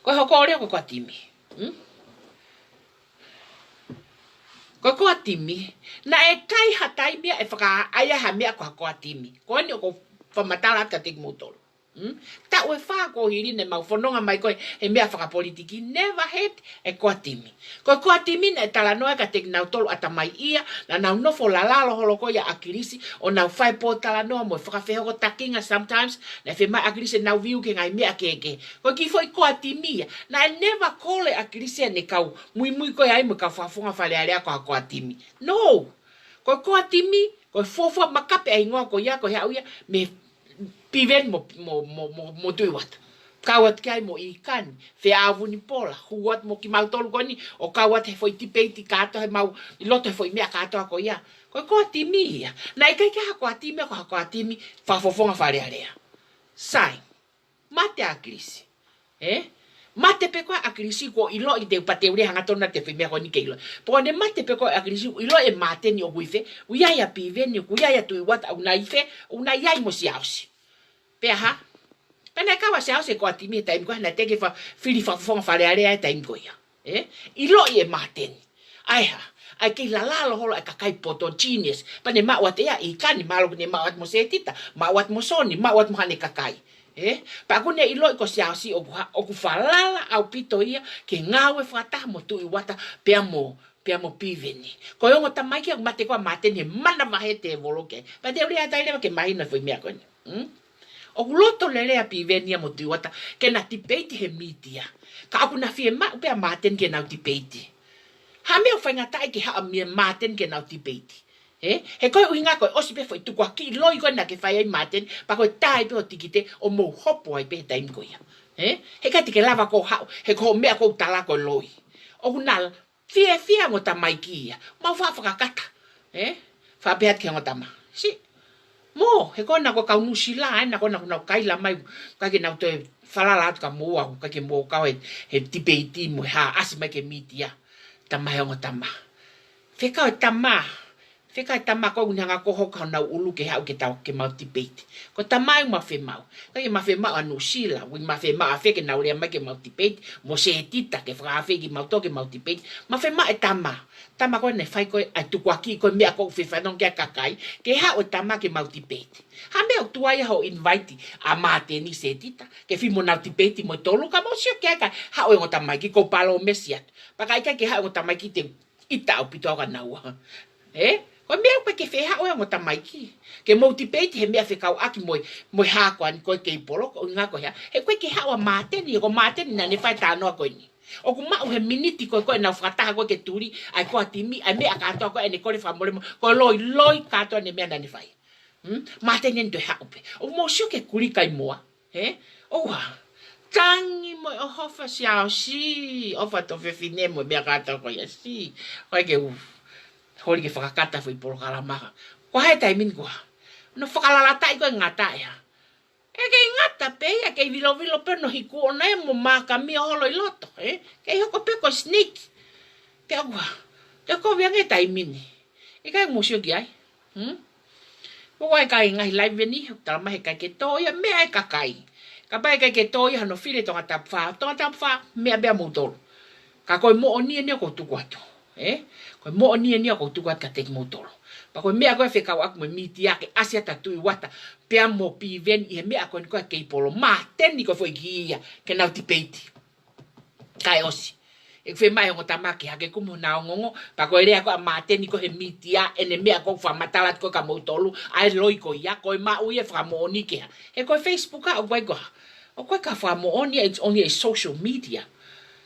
Koe hoko orea ko koa timi. Koe koa timi, na e kai hatai mea e whaka aia ha mea ko koa timi. Koe ni o ko whamatala atka teki mutolo. Ta ue whako hiri ne mau whanonga mai koe he mea whakapolitiki never had e koa timi. Koe koa timi na e tala noa ka teki nau tolu ata mai ia na nau nofo lalalo holo koe a akirisi o nau whai po tala noa mo whakawhehoko takinga sometimes na whi mai akirisi nau viu ke ngai mea keke. Koe ki foi koa timi na e never call e akirisi ne kau mui koe ai mo ka whafunga whalearea koa timi. No! Koe koa timi, koe fofua makape ai ngoa koe ia koe hau ia me piven mo tui wata. Kawat kai mo ikan, fe avuni pola, huat mo ki mau tolu koni, o kawat he foi tipeiti kato he mau, loto he foi mea kato ako ia. Koe koa timi ia. Na ikai ka hakoa timi, ako hakoa timi, whafofonga wharearea. Sai, mate a krisi. Mate pe koe a krisi ko ilo i te upateure hangatona te whi mea koni ke ilo. Po ne mate pe koe a krisi, ilo e mate ni o guife, uiaia piveni, uiaia tui wata, unaife, unaiai mo si ausi. Pea ha? Pena kawa se au se koa timi e taim koe, na teke whiri whafonga wharearea e taim koe ia. Ilo i e mateni. Ai ha, ai kei lalalo holo e kakai poto genius. Pane mawat ea i kani, malo ne mawat mo se tita, mawat mo soni, mawat mo hane kakai. Pa kune ilo i ko se au si oku whalala au pito ia, ke ngawe whataha mo tui wata, pea mo piveni. Ko yongo tamai kia mate koa mateni, mana mahe te voloke. Pa te uri atai lewa ke mahina fui mea koe. O loto lelea pivenia mo tuiwata ke na tipeiti he mitia. Ka aku na fie upea maten ke nau tipeiti. Ha mea whainga tai ke haa mea maten ke nau tipeiti. He koe uhinga koe osi pe foi tukua ki loi koe na ke whai ai maten pa koe tai pe o tikite o mou hopo ai pe he taim koe. He kai tike lava ko hao he ko mea ko tala koe loi. O hunal fie ngota mai kia. Mau whakakata. Whapeat ke ngota ma. Si. Mo, he kona ko kau nusila, na kona kuna kaila mai, kake nau te whalala atu ka mua, kake mua kau he tipeiti mo, ha asi mai ke mitia, tama he ongo tama. Whekau e tama, Whikai tamako unanga ko hoka na ulu ke hau ke tau ke mau debate. Ko tamai ma whi mau. Kai ma whi mau anu sila. Ui ma whi mau a wheke na urea mai ke mau debate. Mo se he tita ke whakawheki mau to ke mau debate. Ma whi mau e tama. Tama koe ne whai koe ai tukuaki koe mea koe whiwhanong kia kakai. Ke hau e tama ke mau debate. Ha mea o tuai ho invite a mate ni se tita. Ke whi mo nau debate mo tolu ka mo sio kia kai. Hau e ngota mai ki ko palo mesiat. Pakai kai ke hau ngota mai ki te ita au pito ka naua. Ko mea pa ke wheha oe ngota maiki. Ke motivate he mea whekau aki moi hako ani koe kei polo ko ngā koe hea. He koe ke hawa māteni, ko māteni na ne whai tānoa koe ni. O ku mau he miniti koe koe na whakataha koe ke turi, ai koa timi, ai mea katoa koe ane kore whamore mo, koe loi katoa ne mea na ne whai. Māteni ane toi haupe. O mo sio ke kurikai moa. Oua. Tangi mo o hofa siao si. Ofa to whewhine mo mea katoa koe ya si. Koe ke hori ke whakakata whi polo kalamaka. Ko hae tai min kua. No whakalalatai koe ngata ea. E kei ngata pe, e kei vilo pe no hiku o nei mo maka mia holo i loto. Kei hoko pe ko sneak. Ke agua. Ke ko viange tai mini. E kai musio ki ai. Ko wai kai ngahi lai veni. Talama he kai ke toia mea e kakai. Ka pai kai ke toia hano while tonga tapwha. Tonga tapwha mea bea moutoro. Ka koe mo o nia ko tuku atu. Koe mo nia ko tukat ka tek motoro. Pa koe mea koe whekau aku me miti ake asia tatui wata. Pea mo piven i he mea koe koe kei polo. Ma teni koe fwoi ki ia ke nau tipeiti. Kai osi. E whe mai hongo tamake hake kumu nao ngongo. Pa koe rea koe ma teni koe he miti a. Ene mea koe whamatalat koe ka motolu. Ai loi koe ia. Koe ma uie whamooni kea. He koe Facebook a o koe koe. O koe ka whamooni it's only a social media.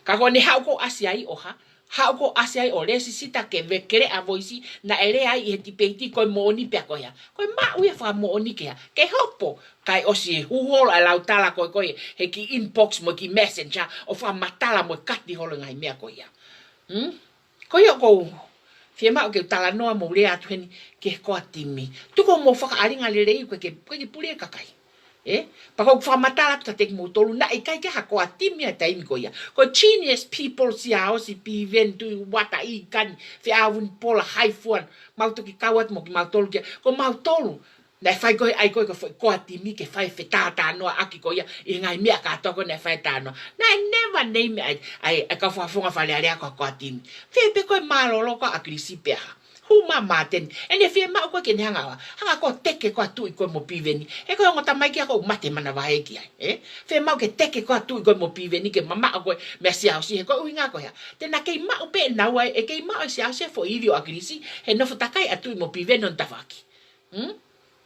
Ka koe ne hau ko asia i oha. Hau ko ase ai o lesi sita ke vekere a voisi na ere ai i he tipeiti koe mooni pia koe ha. Koe ma uia wha mooni kea. Ke hopo kai osi e huholo a lautala koe koe he ki inbox mo ki messenger o wha matala mo kati holo ngai mea koe ha. Koe o kou fie mao ke tala noa mo rea atu heni ke koa timi. Tuko mo whaka aringa le rei koe ke pule kakai. Pa kau whamatala ta tek mo tolu na i kai ke hakoa timi a taimi ko ia. Ko genius people si hao si piven tu wata i kani fi awun pola haifuan mau toki kawat mo ki mau tolu kia. Ko mau tolu na whai koe ai koe koa timi ke whai whetata noa aki ko ia i ngai mea katoko na whai tānoa. Na I never name ai ka whafonga whale area koa timi. Whepe koe malolo ko akirisi peha. Huma maten. Ene fie mau koe kene hanga. Hanga ko teke koa tui koe mo piveni. E koe ngota mai kia koe mate mana wahe kia. Fie mau ke teke koa tui koe mo piveni. Ke mama koe mea siao si. He koe uhinga koe ha. Tena kei mau pe nau ai. E kei mau ai siao si fo irio akirisi. He nofo takai atui mo piveni on tawaki.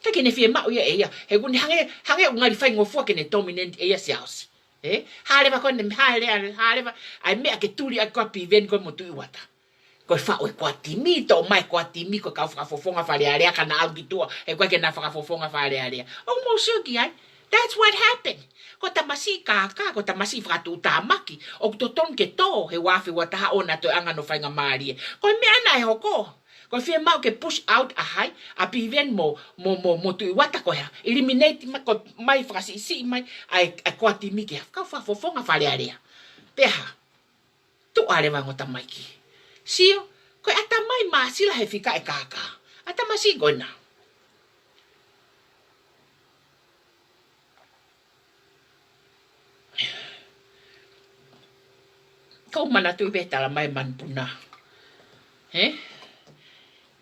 Ka kene fie mau ia eia. He kune hange ungari whai ngofua kene dominant eia siao si. Halewa koe ne halewa. Ai mea ke turi ai koa piveni koe mo tui wata. Koe whao e koa timi, tō mai koa timi, koe kau whakafofonga whare area, kana au ki tua, e koe ke na whakafofonga whare area. O mo suki ai, that's what happened. Ko tamasi kāka, ko tamasi whakatu tāmaki, o to ton ke tō, he wafi wataha o na toi anga no whainga maari e. Koe mea na e hoko. Koe whia mau ke push out a hai, a piven mo tui wata koe ha. Eliminate ma, koe mai whakasi isi mai, ai koa timi ke kau whakafofonga whare area. Peha, tu arewa ngota mai ki. Sio, koe ata mai masila he whika e kāka. Ata masi gona. Kau mana tui betala mai manpuna.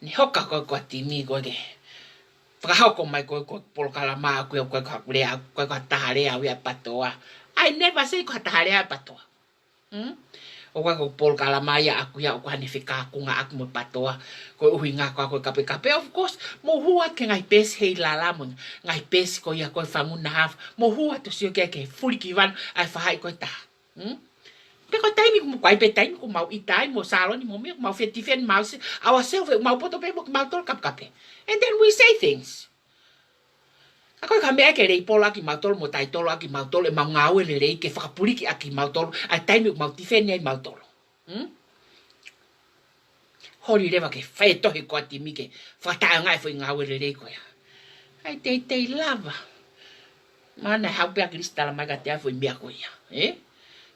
Ni hoka koe koe timi koe ke. Whakahauko mai koe polokala maa koe kakurea, koe taharea wea patoa. I never say koe taharea patoa. O koe polokala maa ia aku ia o koe hane whikakunga aku mo patoa. Koe uhi ngā koe kape. Of course, mo huat ke ngai pesi hei lala mo. Ngai pesi koe ia koe whanguna hafu. Mo huat to sio ke furiki wanu ai whahai koe taha. Peko taimi mo koe pe taimi ko mau itai mo saloni mo me mau fetifen mau se ourselves mau poto pe mo mau tol kape. And then we say things. Ako ka mea ke rei pola ki mau tol mo tai tolo aki mau tol e mau ngau le rei ke whakapuriki aki mau tol ai taimi mau tifeni ai mau tolo. Hori rewa ke whae tohi koa timi ke whataa ngai fwoi ngau le rei koea. Ai tei lava. Mana hau pia kristala mai ka tea fwoi mea koea.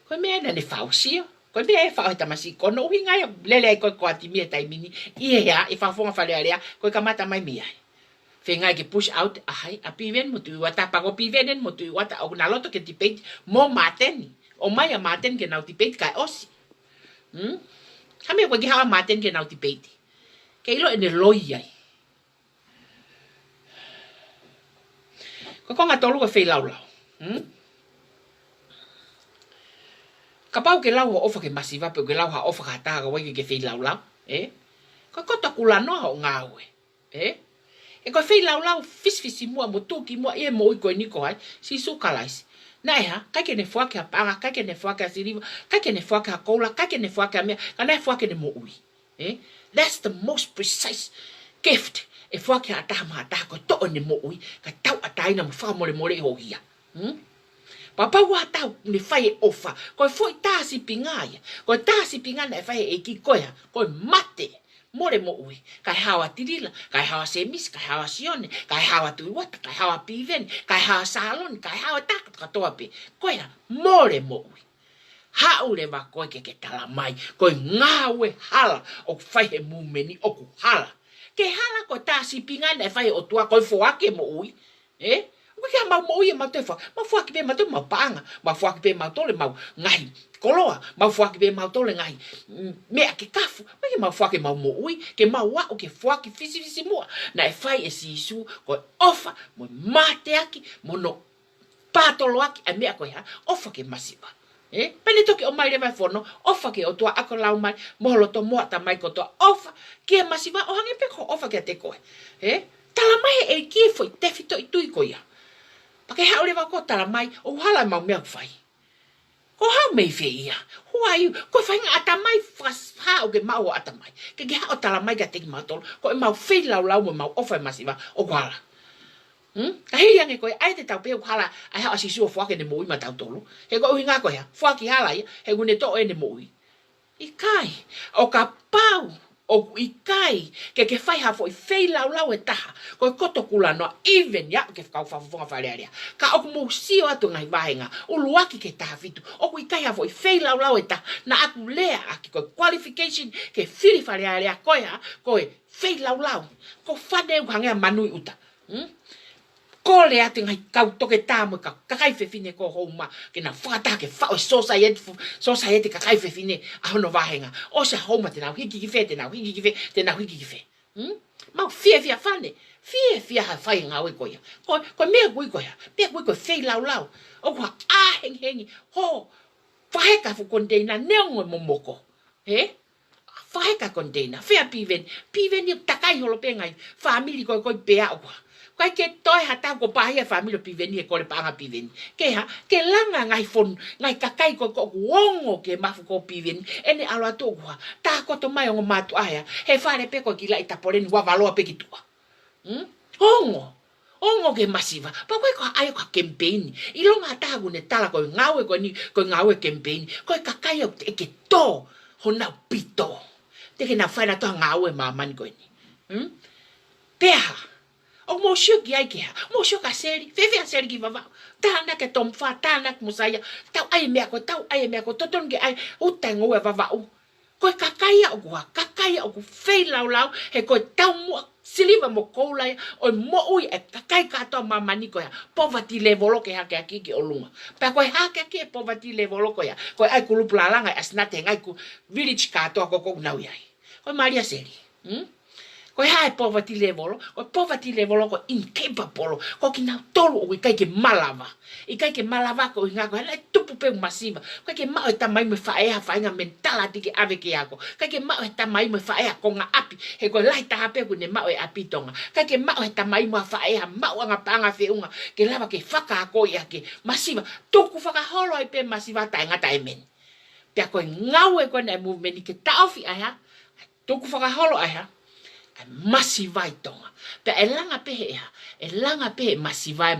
Koe mea na ne whao sio. Ko me e fa o tamasi ko no hinga ya lele ko ko ati mi tai mini i ya e fa fonga fa le ya ko ka mata mai mi ai. Fenga ke push out ai a piven mo tu wata pa ko pivenen mo tu wata o na loto ke tipet mo maten o mai a maten ke na tipet ka osi. Kami ko gi ha maten ke na tipet. Ke ilo ene loi ai. Ko konga tolu ko fei lau. Ka pau ke lau ofa ke masiva pe ke lau ha ofa ka ta ka wai ke fei lau. Ko kota kula no ha ngawe. E ko fei lau fis mua mo tuki mua e mo ko ni ko ai si su kalais. Nai ha ka ke ne fwa ke panga ka ke ne fwa ke siriva ka ke ne fwa ke kola ka ke ne fwa ke me ka ne fwa ke ne mo ui. That's the most precise gift. E fwa ke ata ma ata ko to ne mo ui ka tau ata ina mo fa mo le ho hia. Papa wa tau ne fai ofa ko foi ta si pingaia ko ta si pingana e fai e ki koia ko mate more mo ui kai hawa tirila kai hawa semis kai hawa sione kai hawa tuiwata kai hawa piven kai hawa salon kai hawa tak katoape koia more mo ui ha ule va ko ke tala mai ko ngawe hala o fai he mumeni o ku hala ke hala ko ta si pingana e fai o tua ko fo ake mo ui Porque mau mo ia te fa, ma fua ki be ma te ma panga, ma fua ki be ma tole ma ngai koloa, ma fua ki be ma tole ngai me ke kafu, ma ke ma fua ki ma mo ui, ke ma wa o ke fua ki fisi mo, na e fai e si su ko ofa mo mate aki mo no patolo aki a me ko ya, ofa ke masiva. Pene toki o mai le vai fono, ofa ke o tua ako lau mai, moholo to moa ta mai ko toa ofa, ke masiva o hange pe ko ofa ke te koe. Tala mai e ki foi te fito i tui ko ya. Pake haole wa ko tala mai o hala mau mea fai. Ko hau mei fe ia. Huai, ko fai nga ata mai fas ha o ke mau ata mai. Ke ke hao tala mai ka teki matolo. Ko e mau fei lau mo mau ofa masiva o hala. Ka hei ange koe ai te tau pe o hala ai hao asisu o fuake ne moi ma tau tolu. He ko uhi ngā koe ha. Fuaki hala ia. He gune to e ne moi. I kai. O ka pau. O i kai ke fai ha foi fei lau e taha ko koto kula no even ya ke kau fa fonga fa area ka o mo sio atu ngai vaenga o luaki ke taha fitu o i kai ha foi fei lau e taha na aku lea aki ko qualification ke fili fa area ko ya ko fei lau ko fane u hanga manui uta ko le atu ngai kau toke tamo ka kai fe fine ko homa ke na fata ke fa o society ka kai fe fine a no vaenga o se homa te na hiki ki fe te na hiki ki fe mau fia fane fia ha fai nga we ko ya ko me ko ya me ko fe lau o kwa a hengi ho fae ka fu container neongo momoko fae ka container fia piven ni takai holo pe ngai family ko pea o kwa kai ke toi hata ko pahia family piveni e ko le panga piveni ke langa ngai fon ngai kakai ko wongo ke mafu ko piveni ene alo atu kwa ta ko to mai ngo matu aya he fare pe ko kila ita poreni wa valoa pe kitua ongo ke masiva pa ko ai ko campaign ilonga ta gune tala ko ngawe ko ngawe campaign ko kakai o ke to hona pito te ke na fana to ngawe mamani ko ni peha o mo sio ki ai ke mo sio ka seri feve a seri ki vava tana ke tom fa tana ke musaya tau ai me ko toton ke ai utango e vava u ko kakaya o ku fei lau he ko tau mo siliva mo koula o mo ui e kakai ka to mamani ko ya poverty level ke ha ke ki o lunga pa ko ha ke poverty level ko ya ko ai ku luplalanga asnate ngai ku village ka to ko nau yai ko maria seri ko hai poverty level ko incapable ko kina tolu o kai ke malava ko nga ko la tupu pe masiva ko ke ma ta mai me fa nga mentality ke ave ke yako ka ke ma ta mai me fa ko nga api he ko la ta pe ko ne ma e api tonga ka ke ma ta mai mo fa ma nga panga fe unga ke lava ke faka ko ya ke masiva tuku faka holo pe masiva ta nga ta men pe ko ngawe ko na movement ke ta ofi aya tuku faka holo aya masiva itonga pe elanga pe masiva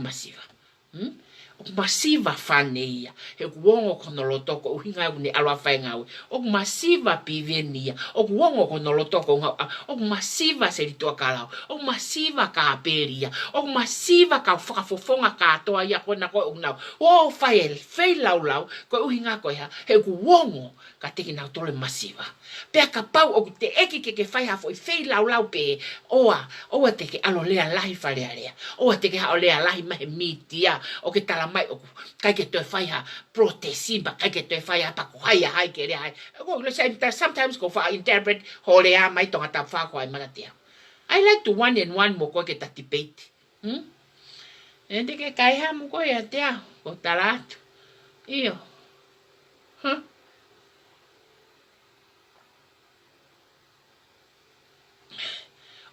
O masiva fanea. He kuongo konolotoko uhinga uni alwa faingawe. O masiva pivenia. O kuongo konolotoko o masiva seritua kalao. O masiva kaaperia. O masiva ka whakafofonga katoa ia kona koe unau. O fai lau koe uhinga koe ha. He kuongo ka teki nau tole masiva. Pea ka pau o te eki ke whai hafo i fai lau pe oa teke alo lea lahi wharea. Oa teke hao lea lahi mahe mitia. O ke tala mai o kai ke toi whai ha protesimba. Kai ke toi whai ha pako hai ke rea hai. Sometimes ko wha interpret ho lea mai tonga ta whako ai manatea. I like to one and one mo koe ke ta debate. E te ke kai ha mo koe a tea. Ko tala atu. Iyo.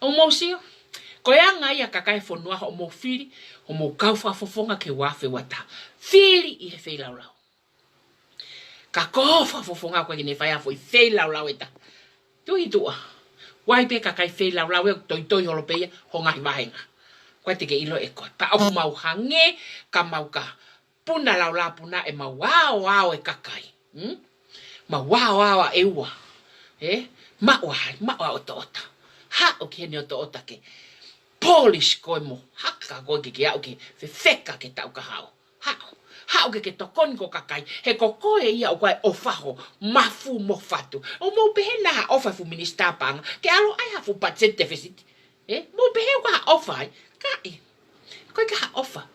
O mo sio. Ko ia ngai a kakai whanua o mo whiri, o mo kauwha fofonga ke wafe wata. Whiri i he whei laulau. Ka kauwha fofonga koe kene whai hafo i whei laulau eta. Tui tua. Wai pe kakai whei laulau e toi holo peia ho ngahi wahenga. Koe teke ilo e koe. Pa au mau hange, ka mau ka puna laulau puna e mau wao e kakai. Ma wao e ua. Maua o toota. Ha o ke ne o toota ke. Polish koe mo haka koe ke au ke whewheka ke tau ka hao. Hao ke tokoni ko kakai. He ko koe ia o koe o whaho mafu mo fatu. O mo pehe na ha ofa fu minister panga. Ke alo ai hafu budget deficit. Mo pehe o ka ha ofa ai. Kai. Koe ka ha ofa.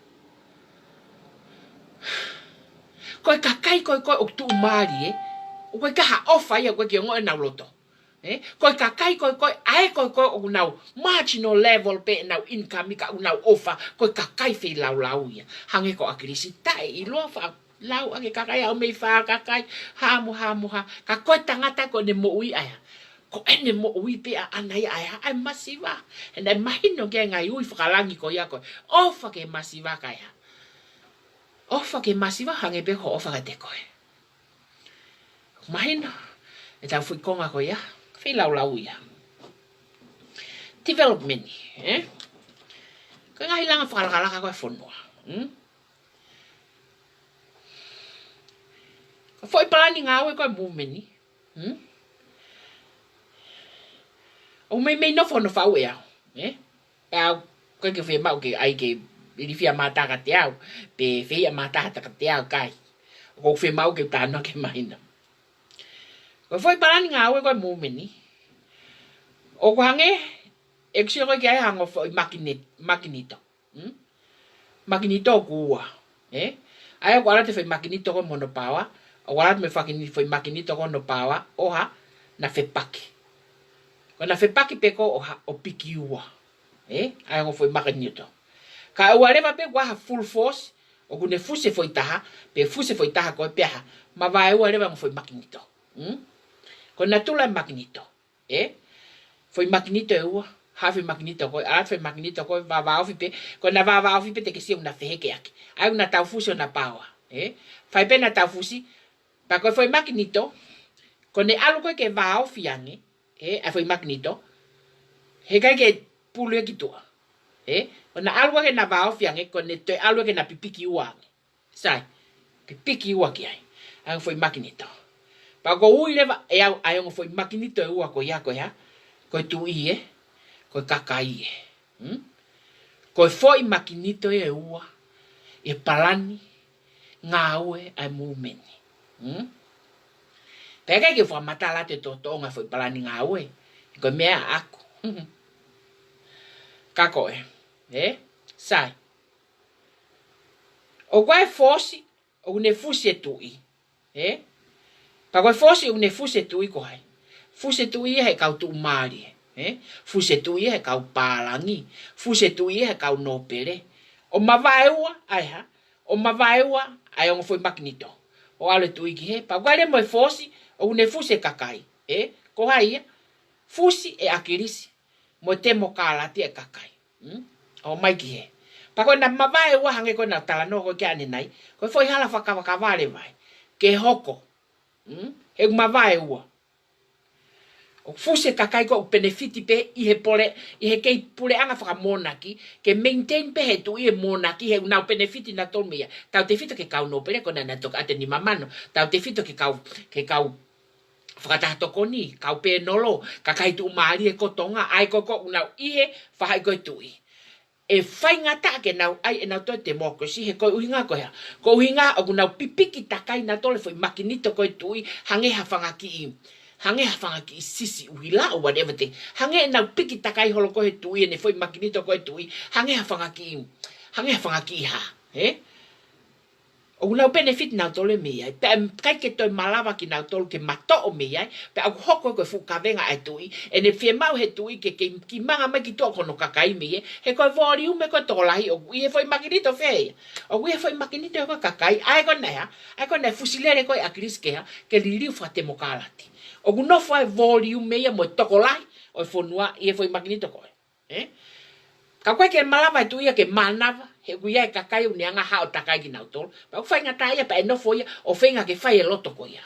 Koe kakai koe o tu mari o koe ka ha ofa ia koe ke ngoe na loto. Koe kakai koe ai koe o nau marginal level pe nau income ka nau ofa koe kakai fe lau ia hange ko akirisi tai i loa fa lau ake kakai au mei fa kakai ha ka koe tangata ko ne mo ui aya ko ene mo ui pe anai aya ai masiva and ai mahino ke ngai ui whakalangi ko ia koe ofa ke masiva kaya ofa ke masiva hange pe ko ofa ka te koe mahino e tau fui konga ko ia fei lau ia. Development, Ka ngahi langa whakalaka koe whanua. Ka whoi palani ngā oe koe mūmeni. O mei no whono whau e au. Au, koe ke whea mau ke ai ke iriwhia mātaka te au. Pe whea mātaka te au kai. Ko whea mau ke tāna ke mahina. Ko foi parani ngā oe koe mūmeni. O ko hange, e kusio koe ki ai hango foi makinito. Makinito o kua. Ai o kuarate foi makinito koe mono pawa. O kuarate me foi makinito koe no pawa. Oha, na whepaki. Ko na whepaki peko o piki ua. Ai o foi makinito. Ka ua rewa pe waha full force. O kune fuse foi taha. Pe fuse foi taha koe peha. Ma vai ua rewa foi makinito. Ko na tula makinito. Foi makinito e ua. Hafi makinito koe. Arat foi makinito koe. Vava ofipe. Ko na vava ofipe te kesi una feheke aki. Ai una tau fusi o na pawa. Fai pe na tau fusi. Pa koe foi makinito. Ko ne alu koe ke vaa ofi ange. A foi makinito. He kai ke pulu e kitua. Ko na alu koe na vaa ofi ange. Ko ne toi alu ke na pipiki ua ange. Sai. Pipiki ua ki ai. Ai foi makinito. Pa ko ui lewa e au ai ongo foi makinito e ua ko ia ko ya. Ko tu i ko kakai ko foi makinito e ua e palani ngā ue ai mūmeni. Peka ke wha matala te totonga foi palani ngā ue. Ko mea aku. Kako sai. O koe fosi o ne fusi e tui. Pa koe fosi o ne fuse tui ko hai. Fuse tui he kau tu mari. Fuse tui he kau palangi. Fuse tui he kau nopere. O mawaiua, ai ha. O mawaiua, ai ongo foi makinito. O ale tui ki he. Pa koe le moe fosi o ne fuse kakai. Ko hai ia. Fusi e akirisi. Mo te mo kālati e kakai. O mai ki he. Pa koe na mawaiua hange koe na talano koe kia nai. Koe foi hala whakawaka vale vai. Ke hoko. He mawaiua. O fuse kakai ko benefiti pe I he pole I he kei pule anga whaka monaki ke maintain pe he tu I he monaki he unau benefiti na tol mea tau te fito ke kau no pere kona na toka ate ni mamano tau te fito ke kau whakatahatoko ni kau pe nolo kakai tu maari e kotonga ai koko unau I he whahai koe tui e whai ngata ke nau ai e nau toi democracy he koe uhinga koe ha ko uhinga o nau pipiki takai na tole foi makinito koe tui hange ha whangaki I sisi uhila or whatever thing. Hange nau piki takai holo koe tui e ne foi makinito koe tui. Hange ha whangaki ha. O nau benefit nau tole mea. Pe kai ke toi malawa ki nau tole ke mato o mea. Pe au hoko koe fukavenga ai tui. E ne fie mau he tui ke ki manga mai ki tō kono kakai mea. He koe vori ume koe tōlahi o kui he foi makinito fea. O kui he foi makinito koe kakai. Ai koe fusilere koe akiriskea ke liriu whate mokalati. O no foi volume meia mo tokolai o fonua I foi magnito koe ka koe ke malava tu ia ke manava he kuia ka kai unianga ha o takai ki nautol pa fai ngata ia pa no foi o fenga ke fai loto ko ia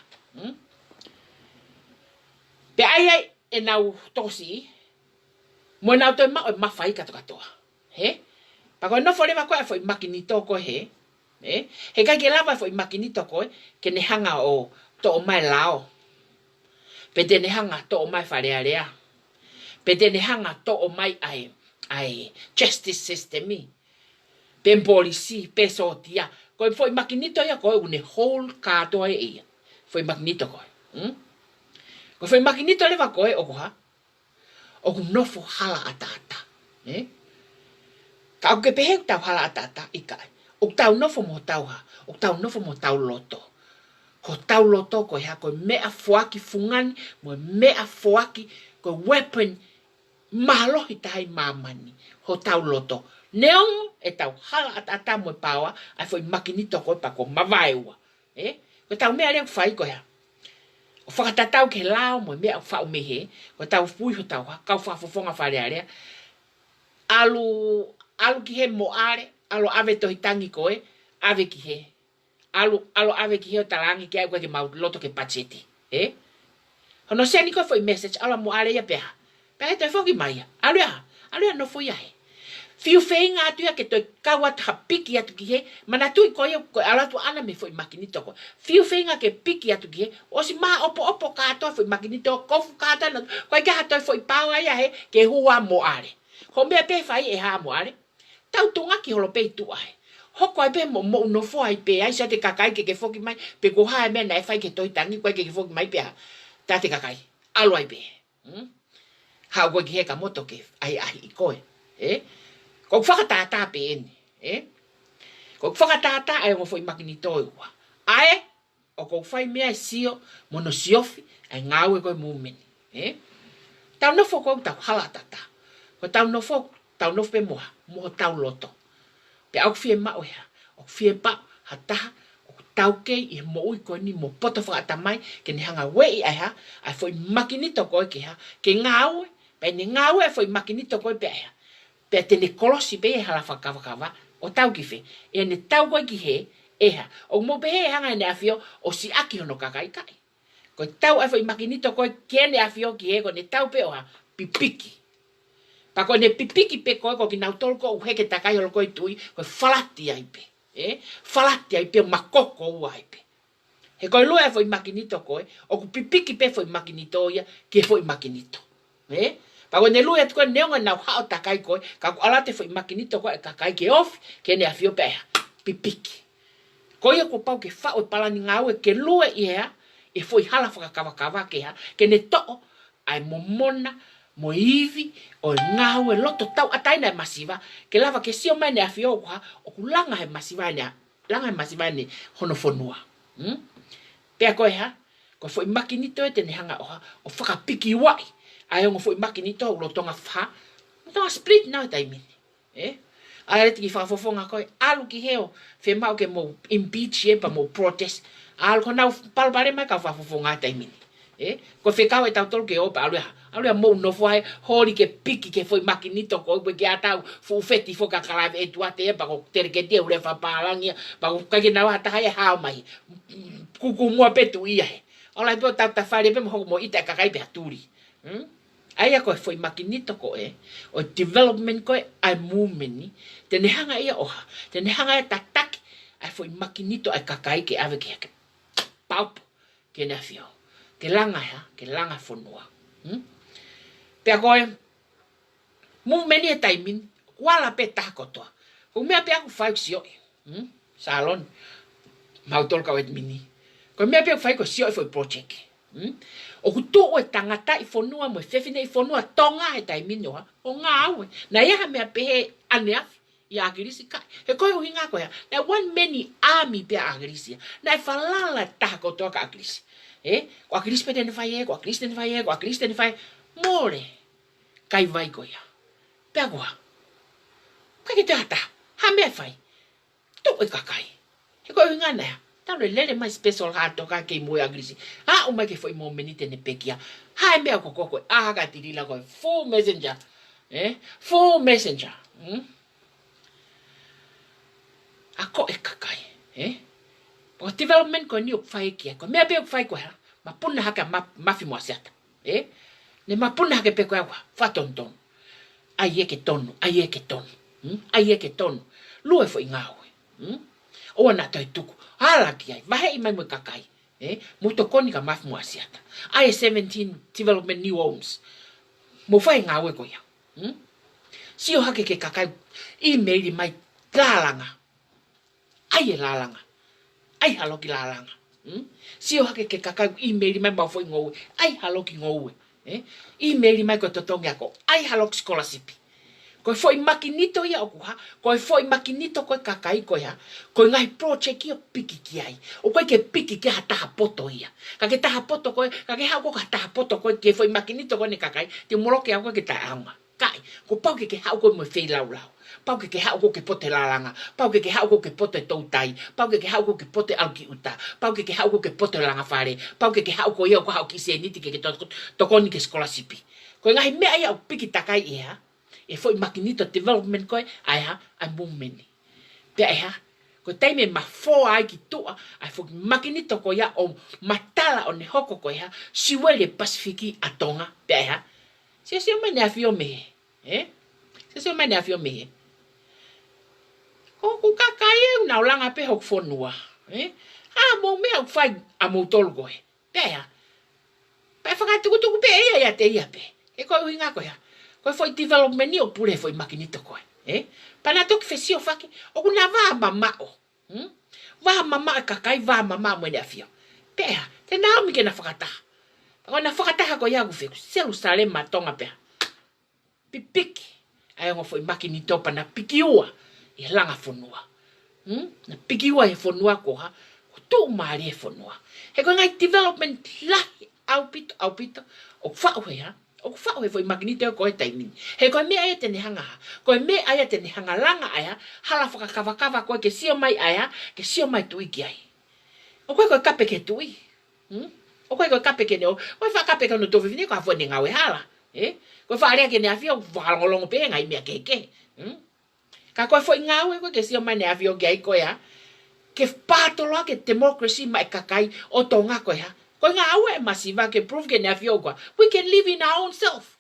pe ai e nau tosi mo nau to ma fai ka toa pa ko no foi va ko foi magnito ko he ka ke lava foi magnito ko ke ne hanga o to mai lao pe te hanga to o mai wharearea. Pe te hanga to o mai ai justice system i. Pe polisi, pe sotia. Koe foi makinito ia koe une whole katoa e ia. Foi makinito koe. Koe foi makinito lewa koe o koha. O ku nofo hala atata. Ka au ke pehe tau hala atata I kai. O tau nofo mo tau ha. O tau nofo mo tau loto. Ko tau loto ko ha ko mea fuaki fungani mo mea fuaki ko weapon malo hitai mamani ho tau loto neong e tau hala atata mo pawa ai foi makinito ko pa ko mavaiwa ko tau mea le fai ko ha o whakatatau ke lao mo mea fa mehe ko tau fui ho tau ka fa fofonga fa ale alu ki he mo are alo ave to hitangi ko ave ki he alo ave ki heo tarangi ki ai koe ke mau loto ke pacheti. Hono se ni koe foi message ala mo ale ia peha. Peha toi foki mai. Alu no foi ai. Fiu feinga atu ia ke toi kawa hapiki atu ki he. Mana tui koe ala tu ana me foi makinito ko. Fiu feinga ke piki atu ki he. Osi maha opo katoa foi makinito kofu kata na. Koe ke hatoi foi pawa ia he ke hua mo ale. Ho mea pe fai e ha mo ale. Tau tunga ki holo pe tu ai. Hoko ai pe mo no fo ai pe ai sa te kakai ke foki mai pe ko ha me na fai ke toi tangi ko ke foki mai pe ta te kakai alo ai pe ha ko ke ka moto ke ai ko ko whakatata pe ko whakatata ai mo foi makinito wa ai o ko fai mea sio mono siofi ai ngawe ko movement tau no fo ko tau halatata ko tau no fo pe mo tau loto pe au fie ma o ya o fie pa hata o tau ke I mo ui ko ni mo poto fa atamai ke ni hanga we ai ha ai foi makinito ko ke ha ke ngawe pe ni ngawe foi makinito ko pe ha pe te ni kolosi pe hala fa kava o tau ki fe e ni tau ko ki he ha o mo pe hanga ni afio o si aki hono kakai kai ko tau ai foi makinito ko ke ni afio ki he ko ni tau pe o ha pipiki pa ko ne pipiki pe ko ki nau tolko o heke takai o ko tui ko falati ai pe falati ai pe makoko ai pe he ko lua foi makinito ko o ku pipiki pe foi makinito ia ke foi makinito pa ko ne lua ko ne nga nau ha takai ko ka ko alate foi makinito ko takai ke off ke ne afio pe pipiki ko ia ko pau ke fa o pala ni ngau ke lua ia e foi hala fa kava ke ha ke ne to ai momona mo ivi o ngau e loto tau ataina e masiva ke lava ke sio mai ne afio kwa o kulanga he masiva ne hono fonua pe ko ha ko foi makinito e te ne hanga o whakapiki wai ai ngo foi makinito o lotonga fa no split now taimi ai te ki fa fofonga ko alu ki heo fe mau ke mo impeach e pa mo protest al ko na palbare mai ka fa fofonga taimi ko fe ka e tau tol ke o pa alu mo no foi holi ke piki ke foi makinito ko ke atau fu feti fo ka kala e tu ate pa ko ter ke te ule fa palangia pa ko ka ke na ata ha ha mai kuku mo petu ia ola to ta fare pe mo ita ka kai pe aturi Aia koe foi makinito koe, o development koe ai movement, tene hanga ia oha, tene hanga ia tataki, ai foi makinito ai kakai ke ave ke paupo, ke na fio, ke langa fonua. Pea koe, movement ia taimin, wala pe takotoa, o mea pe aku fai sioi, salon, mautol kawet mini, ko mea pe aku fai ko sioi foi project. O kutu o tangata I fonua mo fefine I fonua tonga he tai mino ha o nga awe na ia mea pe anea ia agrisi ka he koe o hinga koe na one many army pe agrisi na falala ta ko to ka agrisi ko agrisi pe den fai ko agrisi den fai more kai vai koe pe agua ka ke tata ha mea fai to e kakai he koe hinga na Tau lele mai special hato ka ke mo agrisi. Ha o mai ke foi mo menite ne pekia. Ha me ko ko a ka tirila ko full messenger. Full messenger. Ako e kakai. Po development ko ni o fai ki ko me be o fai ko ha. Ma punna ha ka mafi mo asiata. Ne ma punna ha ke pe ko agua. Fa tonton. Ai e ke tonu. Ai e ke tonu. Lu e foi ngawe. O na tai tuku. Hala kiai, vahe I mai mo kakai. Muto koni ka mafu mo asiata. Ai 17 development new homes. Mo fai ngawe ko ya. Sio hake ke kakai email mai lalanga. Ai e lalanga. Ai haloki lalanga. Sio hake ke kakai email mai mau foi ngowe. Ai haloki ngowe. Email mai ko totonga ko. Ai haloki scholarship. Ko foi makinito ia okuha, ko foi makinito ko kakai ko ya. Ko ngai project ia piki kiai. O ko ke piki ke hata poto ia. Ka ke taha poto ko, ka ke ha ko hata poto ko ke foi makinito ko ne kakai. Te moro ke ako ke ta ama. Kai, ko pau ke ha ko mo fei lau. Pau ke ha ko ke pote lalanga. Pau ke ha ko ke pote toutai. Pau ke ha ko ke pote alki uta. Pau ke ha ko ke pote langa fare. Pau ke ha ko ia ko ha ki se niti ke to ko ni ke scholarship. Ko ngai me ia piki takai ia. E foi makinito development koe ai ha ai mumeni pe ai ha ko taime ma fo ai ki tua ai foi makinito ko ya o matala o ne hoko ko ya siwele pasifiki atonga pe ai ha se mai afio me se mai afio me ko kakai na langa pe hok fonua mo me hok fai a motol koe pe ai ha pe fa tu pe ia te ia pe e ko hinga ko ya Ko foi development ni o pure foi makinito ko. Pana to que fesi o faki. O kuna va mama o. Va mama kakai va mama mo ne afio. Pea, te na mi ke na fakata. Ko na fakata ko ya go fe. Jerusalem matonga pea. Pipiki. Ai ngo foi makinito pana pikiua. E langa fonua. Na pikiua e fonua ko ha. Ko tu mari e fonua. He ko ngai development la au pito. O fa o ya. O fa o foi magnito ko e taimi. He ko me ai tene hanga. Ko me ai tene hanga langa aya, hala faka kava ko ke sio mai aya, ke sio mai tui ki ai. O ko kape ke tui. O ko kape ke no. O fa kape ke no to vini ko afo ninga we hala. Ko fa ale ke ne afio va ngolongo pe ngai me ke. Ka ko foi ngawe ko ke sio mai ne afio ke ai ko ya. Ke patolo ke democracy mai kakai o tonga ko ya. Ko nga awe masiva ke prove ke na fioga. We can live in our own self.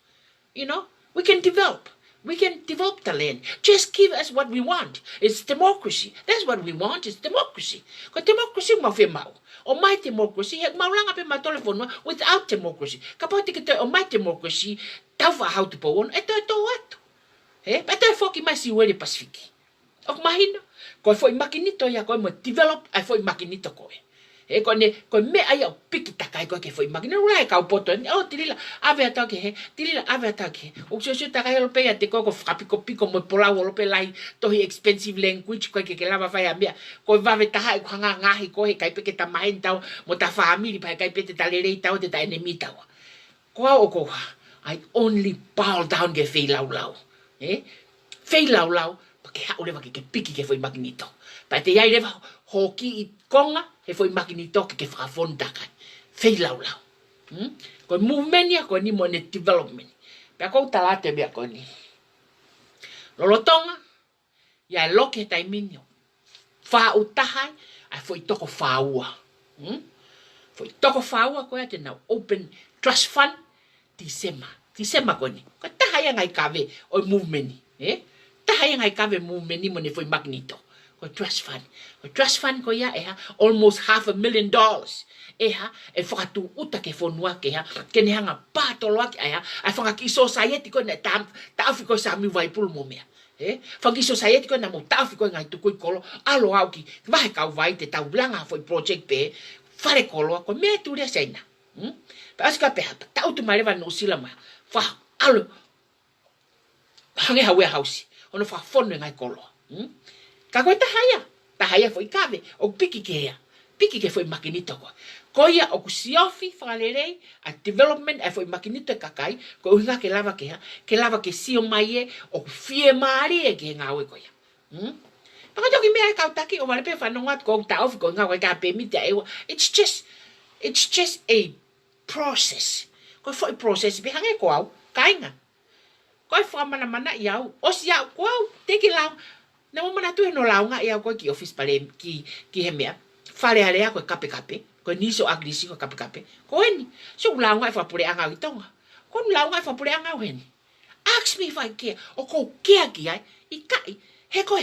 You know, we can develop. We can develop the land. Just give us what we want. It's democracy. That's what we want. It's democracy. Ko democracy ma fe mau. O mai democracy he mau langa pe ma telephone without democracy. Ka poti ke o mai democracy tau fa how to po on e to atu. Pa to foki mai si wele Pacific. O mahina. Ko foi makinito ya ko mo develop ai foi makinito ko. Ko me ai o piki takai ko ke foi magina ura ka o poto o tirila ave atake o se takai lo pe ate ko piko mo pola o lo pe lai to expensive language ko ke lava vai ambia ko va veta ko nga ngahi ko he kai pe ke ta mai tau mo ta family pa kai pe te talere tau te ta enemy tau ko I only bow down ke fei lau fei lau porque ha ole va ke piki ke foi magnito pa te ai leva hoki I konga he foi makinito ke frafon takai fei lau ko movement ya ko ni mo ne development pa ko talate bia ko ni lolotonga ya loke taiminyo fa utahai ai foi toko faua foi toko faua ko ya te na open trust fund Tisema ko ni. Ko tahaya ngai kave o movement ni. Tahaya ngai kave movement ni mo ne foi Magneto. Ko trust fund. Ko trust fund ko ya almost $500,000. E whakatu uta ke whonua ke ke ne hanga pātolo ake ai whangaki society ko na tauwhi ko sa mi vai pulu mo mea. Whangi society ko na mo tauwhi ko ngai tukui kolo, alo au ki, wahe kau vai te tau langa foi project pe, whare kolo ko mea turia seina. Pa asika pe hapa, tau tu marewa no sila mai, alo, hange ha warehouse, ono whafono ngai kolo. Ka koe tahaya foi kave, o piki ke hea. Piki ke foi Magneto ko. Ko ia o kusiofi whakarerei a development e foi Magneto kakai, ko uhinga ke lava ke sio mai o fie maari e ke ngā oe ko ia. Paka toki mea e kautaki o wale pe whanongat ko ta ofi ko ngā oe ka pe mita ewa. It's just a process. Ko foi process be hange ko au, kainga. Ko e whamana i au, osi au ko au, teki lau. Na mo mana tu no lau nga i au ko ki office pale ki he mea. Fale harea koe kape, koe niso agrisi koe kape, ko eni. So lau ngai whapure anga i tonga. Ko lau ngai whapure anga o heni. Ask me if I care. O ko kea ki ai, i kai, he koe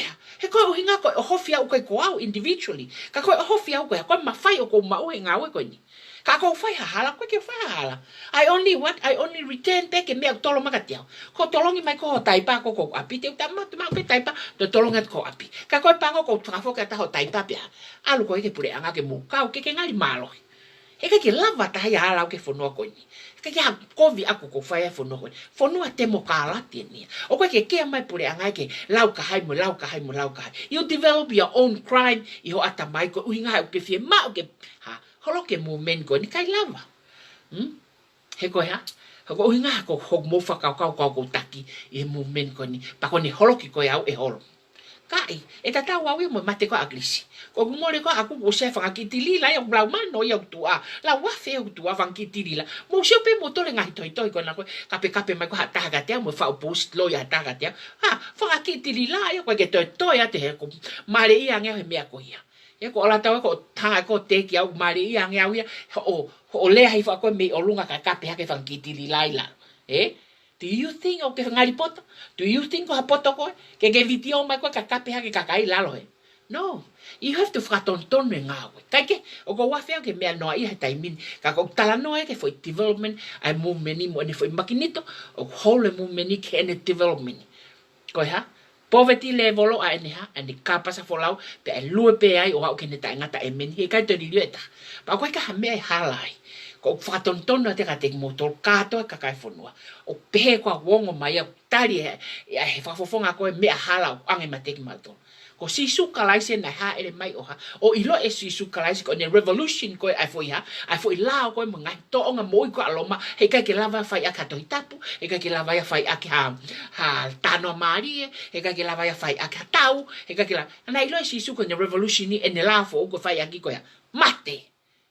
o hinga koe o hofi au koe ko au individually. Ka koe o hofi au koe mawhai o ko mau he ngā oe koe ni. Ka ko whai hahala, koe ke whai hahala. I only return back e mea tolo makatiau. Ko tolongi mai ko ho taipa ko api, te uta matu mau pe taipa, to tolongat ko api. Ka koe pango ko whakafoka ta ho taipa pia. Alu koe ke pure anga ke mukau, ke ngali malohi. E ke lava ta hia halau ke whanua koe ni. Ke kovi aku ko whai a whanua koe ni. Whanua te mo kālati ni. O koe ke kea mai pure anga ke lau ka hai. You develop your own crime, i ho ata mai ko uhinga hai o ke fie mao ke, holo ke movement ko ni kai lava. He koe ha? Ko uhinga ko hok mo whakau ko taki i he movement ko ni. Pa ko ni holo ki koe au e holo. Kai, e tata wawi mo mate ko agrisi. Ko kumore ko aku ko se whakakiti lila i au blau mano i au tua. La wafe au tua whakakiti lila. Mo se pe mo tole ngahi toi ko na koe. Kape mai ko hataga tea mo whao post lo i hataga tea. Whakakiti lila i koe ke toi a te he ko. Mare i angea he mea ko ia. Ia ko ala tawa ko tanga ko teki au mare i angea ia. O lea hi whako me o lunga ka kape hake whakakiti lila i la. Do you think o ke ngari poto? Do you think ko ha poto koe? Ke video mai koe ka kape hake kakai lalo he? No. You have to whakatonton me ngā koe. Kaike, o ko wawhea ke mea noa i he taimin. Ka ko tala noa ke foi development, ai movement mo ane foi Magneto, o whole movement ke ane development. Koe ha? Poverty level o ane ha, ane kāpasa wholau, pe ai lue pe ai o hau ke ne tae ngata e meni, he kai tori lue ta. Pa koe ka ha mea i halai. Ko whakatontono te ka te motor kātoa ka kai whanua. O pehe koa wongo mai au tari he whafofonga koe mea hala o ange ma teki mātono. Ko sisu kalaise na ha ere mai oha. O ilo e sisu kalaise ko ne revolution koe ai foi ha. Ai foi lao koe mga toonga moi ko aloma. He kai ke lava fai aka tohi tapu. He kai ke lava ya fai ake ha tano marie. He kai ke lava ya fai ake ha tau. He kai ke lava. Na ilo e sisu ko ne revolution ni e ne lafo o ko fai aki koe ha. Mate.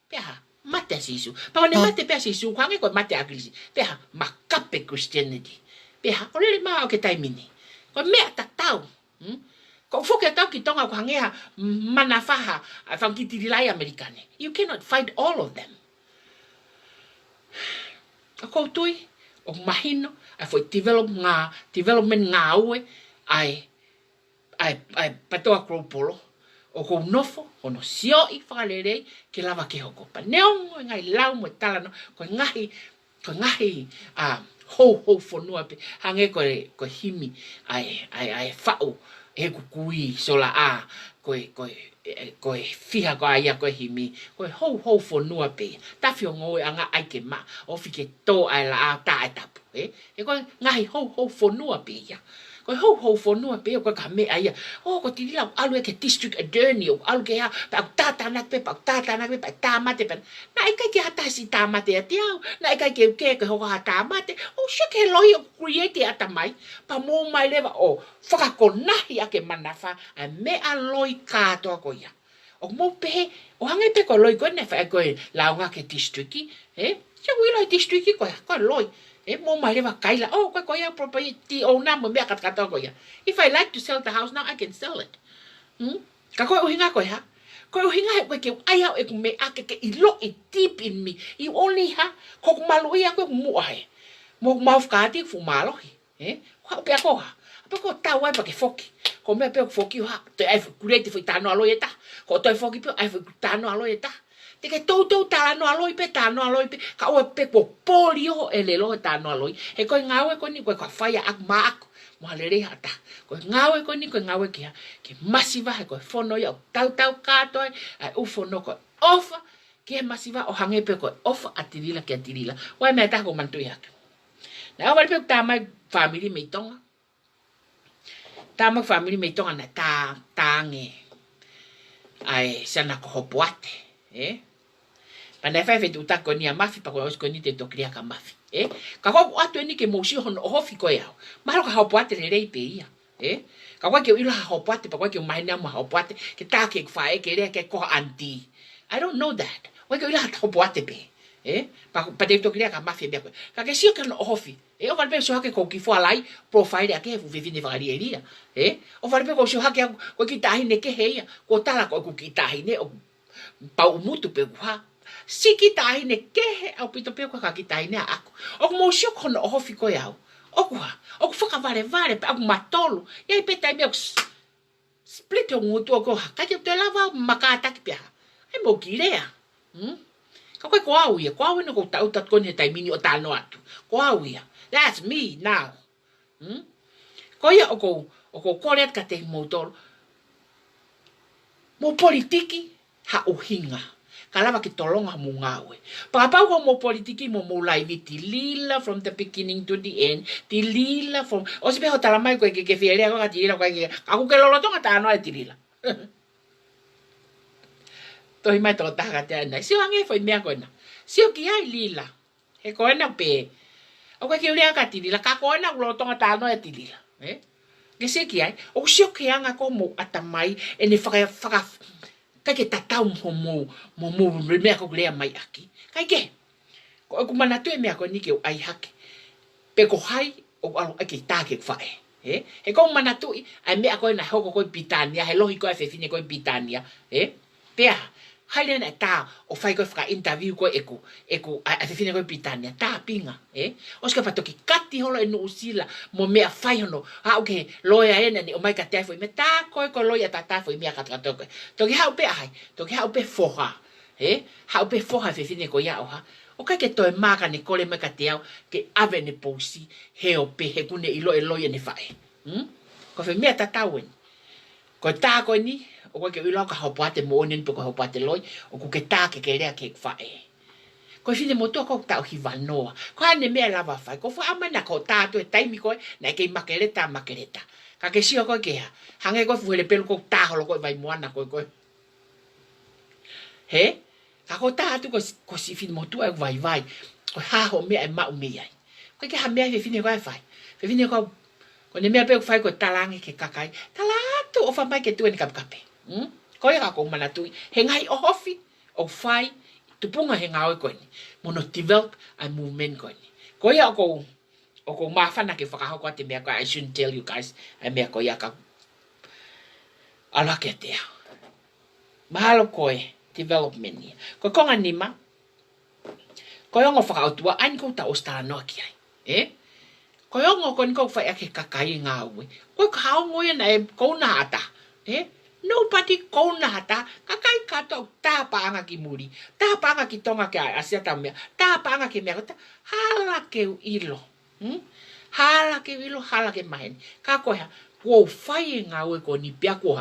Pea mate sisu. Pa ne mate pea sisu. Kwange koe mate agrisi. Pea makape Christianity. Pea o lele maa o ke taimini. Koe mea tak tau. Ko foke tau ki tonga ko hangeha manafaha whankitililai Amerikane. You cannot fight all of them. A koutui, o mahino, ai foi development ngā ue, ai patoa kropolo, o kou nofo, ono sio i whakarerei, ke lava ke hoko. Pa neongo ngai lau mo talano, ko ngahi hou whanua pe, hange ko himi, ai whau, e kukui sola koe fiha ko aia koe himi, koe hou whanua pe, tawhi o ngoe anga aike ma, ofi ke tō ai la a tā e tapu, e koe ngahi hou whanua pe ia. Koe hou whanua pe, koe ka mea ia, ko tiri lau alu e ke district attorney, o alu ke ha, pa au tātānak pe, pa tāmate pe, na e kai ke hatasi tāmate a te au, na e kai ke uke ke hoka ha tāmate, o shake he lohi o create ata mai, pa mō mai lewa o whakakonahi ake manafa, a mea loi kātoa ko ia. O mō pehe, o hangai pe ko loi koe ne whae koe launga ke districti, siya wiloi districti koe loi, mo mai lewa kaila, koe ia property owner mo mea katakatoa ko ia. If I like to sell the house now, I can sell it. Ka koe uhinga koe ha? Koe uhinga he koe ke aiau e kume ake ke ilo e deep in me. You only ha, koku malu ia koe mua he. mo mafkati fu malohi kwa pe ko ha pe ko ta wa pa ke foki ko me pe foki ha te ai kurete foi tano alo eta ko to foki pe ai foi tano alo eta te ke to tano alo pe tano alo pe ka o pe ko polio ele lo tano alo e ko ngawe ko ni ko ka faya ak mak mo halere hata ko ngawe ko ni ko ngawe ke masiva ko fono ya tau ka to ai u fono ko ofa ke masiva o hange pe ko ofa atirila ke atirila wa me ta ko mantu ya na o pe ta mai family me tonga tama family me tonga na tange ai sana ko hopoate pana fa fe tuta ko ni amafi pa ko ko ni te to kria ka mafi ka ko atu ni ke moshi hon o hofi ko ya malo ka hopoate le rei pe ia ka ko ke ilo hopoate pa ko ke mai na mo hopoate ke ta ke fa ke le ke ko anti I don't know that wa ke ilo hopoate pe pa te to kria ka mafi be ko ka ke sio ka no hofi o va pe so ha ke ko ki fo alai profile ya ke fu vivine varieria o va pe ko so ha ke ko ki tahi ne ke heia ko tala ko ki tahi ne o pa umutu pe ha si ki tahi ne ke he au pito pe ko ka ki tahi ne ako o mo sio ko no hofi ko ya o ko fa vale pe aku matolo ya pe tai me split o mutu ko ha ka te lava makata ki pe ai mo ki rea ka ko au no ko ta utat ko ne tai mini o tano atu ko au that's me now ko ia o ko koret ka te motor mo politiki ha o hinga kalava ki tolonga mo ngawe pa ko mo politiki mo live lila from the beginning to the end lila from o se ho tala mai ko ke fiere ko ka tilila ko ke aku ke lolo tonga ta no tilila to mai to ta ka te na si wange foi mea ko na si o ki ai lila he ko na pe o ke ule ka tilila ka ko na lo tonga ta no tilila ke se ki ai o si o ke anga ko mo atamai ene faka ka ke tatau mo me ko le mai aki kai ke ko mana tu me ko ni ke ai hake pe ko hai o alo ke ta ke fa e ko mana tu ai me ko na ho ko pitania he lohi ko fe fine ko pitania pe hai na ta o fai ko fa interview ko eko a fe fine ko pitania ta pinga o ska fato ki kati holo no usila mo me fai no okay loya ene ni o mai ka te foi me ta ko loya ta foi me ka to ki ha pe ai to ki ha pe foha ha pe foha fe fine ko ya o ha o ka ke to e maka ni kole me ka te au ke ave ne posi he o pe he kune ilo loya ne fai ko fe me ta wen ko ta ko ni o ke ilo ka hopoate mo nen pe ko hopoate loy o ku ke ta ke le ke fai ko fine mo to ko ta hi vanoa ko ane me lava fai ko fa amana ko ta to tai mi ko na ke makereta ka ke sio ko ke ha hange ko fu le pelo ko ta ho ko vai moana ko ka ko ta tu ko si fine mo tu e vai ko ha ho me e ma me ai ko ke ha me fe fine ko fai fe fine ko ne me pe fai ko talangi ke kakai talatu o fa mai ke tu en kape ko ia ko mana tu he ngai o hofi o fai tu punga he ngau ko ni mono develop a movement ko ni ko ia ko mafana ke whakaho ko te mea ko I shouldn't tell you guys a mea ko ia ka ala ke te mahalo koe development ni ko konga nima ko yongo whakautua ain ko ta ostara no ki ai ko yongo ko ni ko whai ake kakai ngau ko ka hao ngoia na ko na ata nobody ko na hata kakai kato ta paanga ki muri ta paanga ki tonga ke asia tamia ta paanga ki mea hala ke ilo hala ke ilo hala ke mahen ka ko ha wo fai nga we ko ni pia ko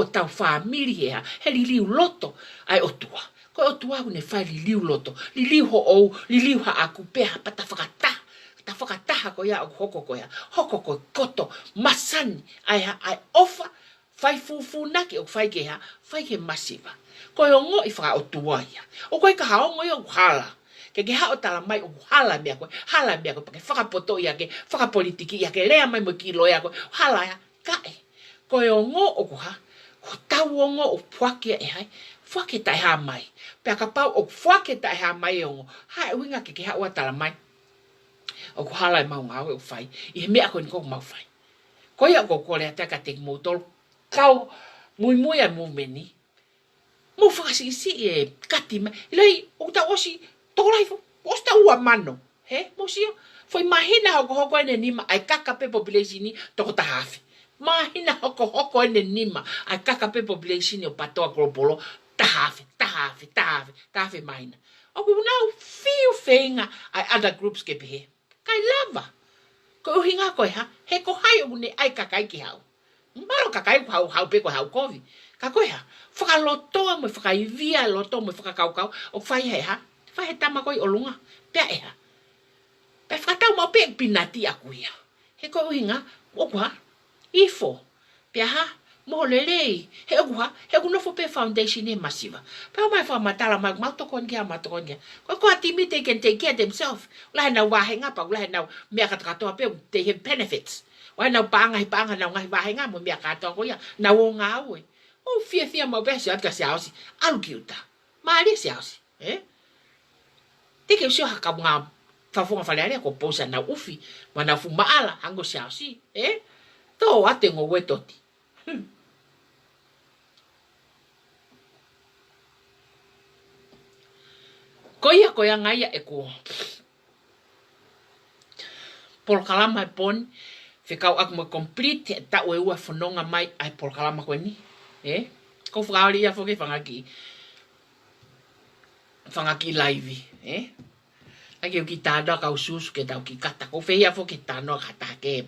ta family he liu loto ai otua ko otua ne fai liu loto liu ho o liu ha aku pe pata fakata ko ya hoko ko koto masani ai offer fai fufu na ke o fai ke masiva ko yo ngo i fa o tuaia o ko ka ha ngo yo hala ke ha o tala mai o hala me ko pa ke fa poto ya ke fa politiki ya ke lea mai mo kilo ya ko hala ya ka ko yo ngo o ko ha ko ta wo ngo o pwake hai pwake tai ha mai pe ka pa o pwake tai ha mai yo ha winga ke ha o tala mai o ko hala mai ngo o fai i me ko ko mau fai ko ya ko le ta ka te motor kau muy a movement mo fasi si katima lei o ta osi to life o sta ua mano mo si Foi mahina hoko ene nima ai kakape population ni toko tahafi. Mahina hoko ene nima ai kakape population o patoa kropolo tahafi mahina. Oku now feel feinga ai other groups ke pehe. Kai lava. Ko uhinga koe ha, he ko hai une ai kakai ki hau. Maro kakai ko hau pe ko hau kovi. Ka koe ha, whakalotoa mo whakaivia loto mo whakakaukau, o whai he ha, whai he tama koi olunga, pia e ha. Pe whakatau mau pe pinati aku ia. He ko uhinga, oku ha, ifo, pia ha, mo lelei, he oku ha, he oku nofo pe foundation e masiva. Pe o mai whamatala mai matokon kia. Ko atimi they can take care of themselves. Ulahe nau wahenga pa, ulahe nau mea katakatoa pe, they have benefits. Ulahe nau paanga nau ngai wahenga mo mea katoa ko ia, nau o ngā ue. O fia mau besi atka se ausi, alu kiuta. Maali se ausi, Teke usio haka mga whafonga whalearea ko posa na ufi, ma na fu maala hango se ausi, Tō ate ngō wetoti. Koia ngaia e ko. Por kalama e pon, whikau aku mo complete, ta ue ua whanonga mai ai por kalama koe ni. Ko whakaori ia whoke whangaki laivi, Ake uki tānoa kau susu ke tau ki kata. Ko whehia whoke tānoa kata ke.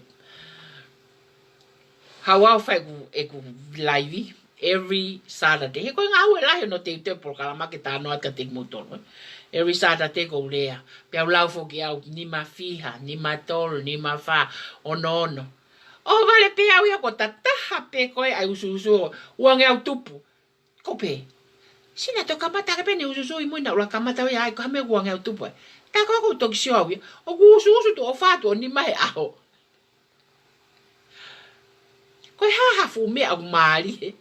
Hawau whai ku laivi every Saturday. He koe ngā ue lahi no te por kalama ke tānoa ka te mutono. Every Saturday ko lea. Pia ulau whoke au ni ma fiha, ni ma tolu, ni ma wha, ono. O vale pe au ia ko tataha pe koe ai ususu uange au tupu. Ko pe. Sina to kamata ke pe ni ususu i muina ula kamata ia ai ko hame uange au tupu. Ta ko toki sio au ia. O ususu to o fatu ni mai aho. Ko hafu me au mali.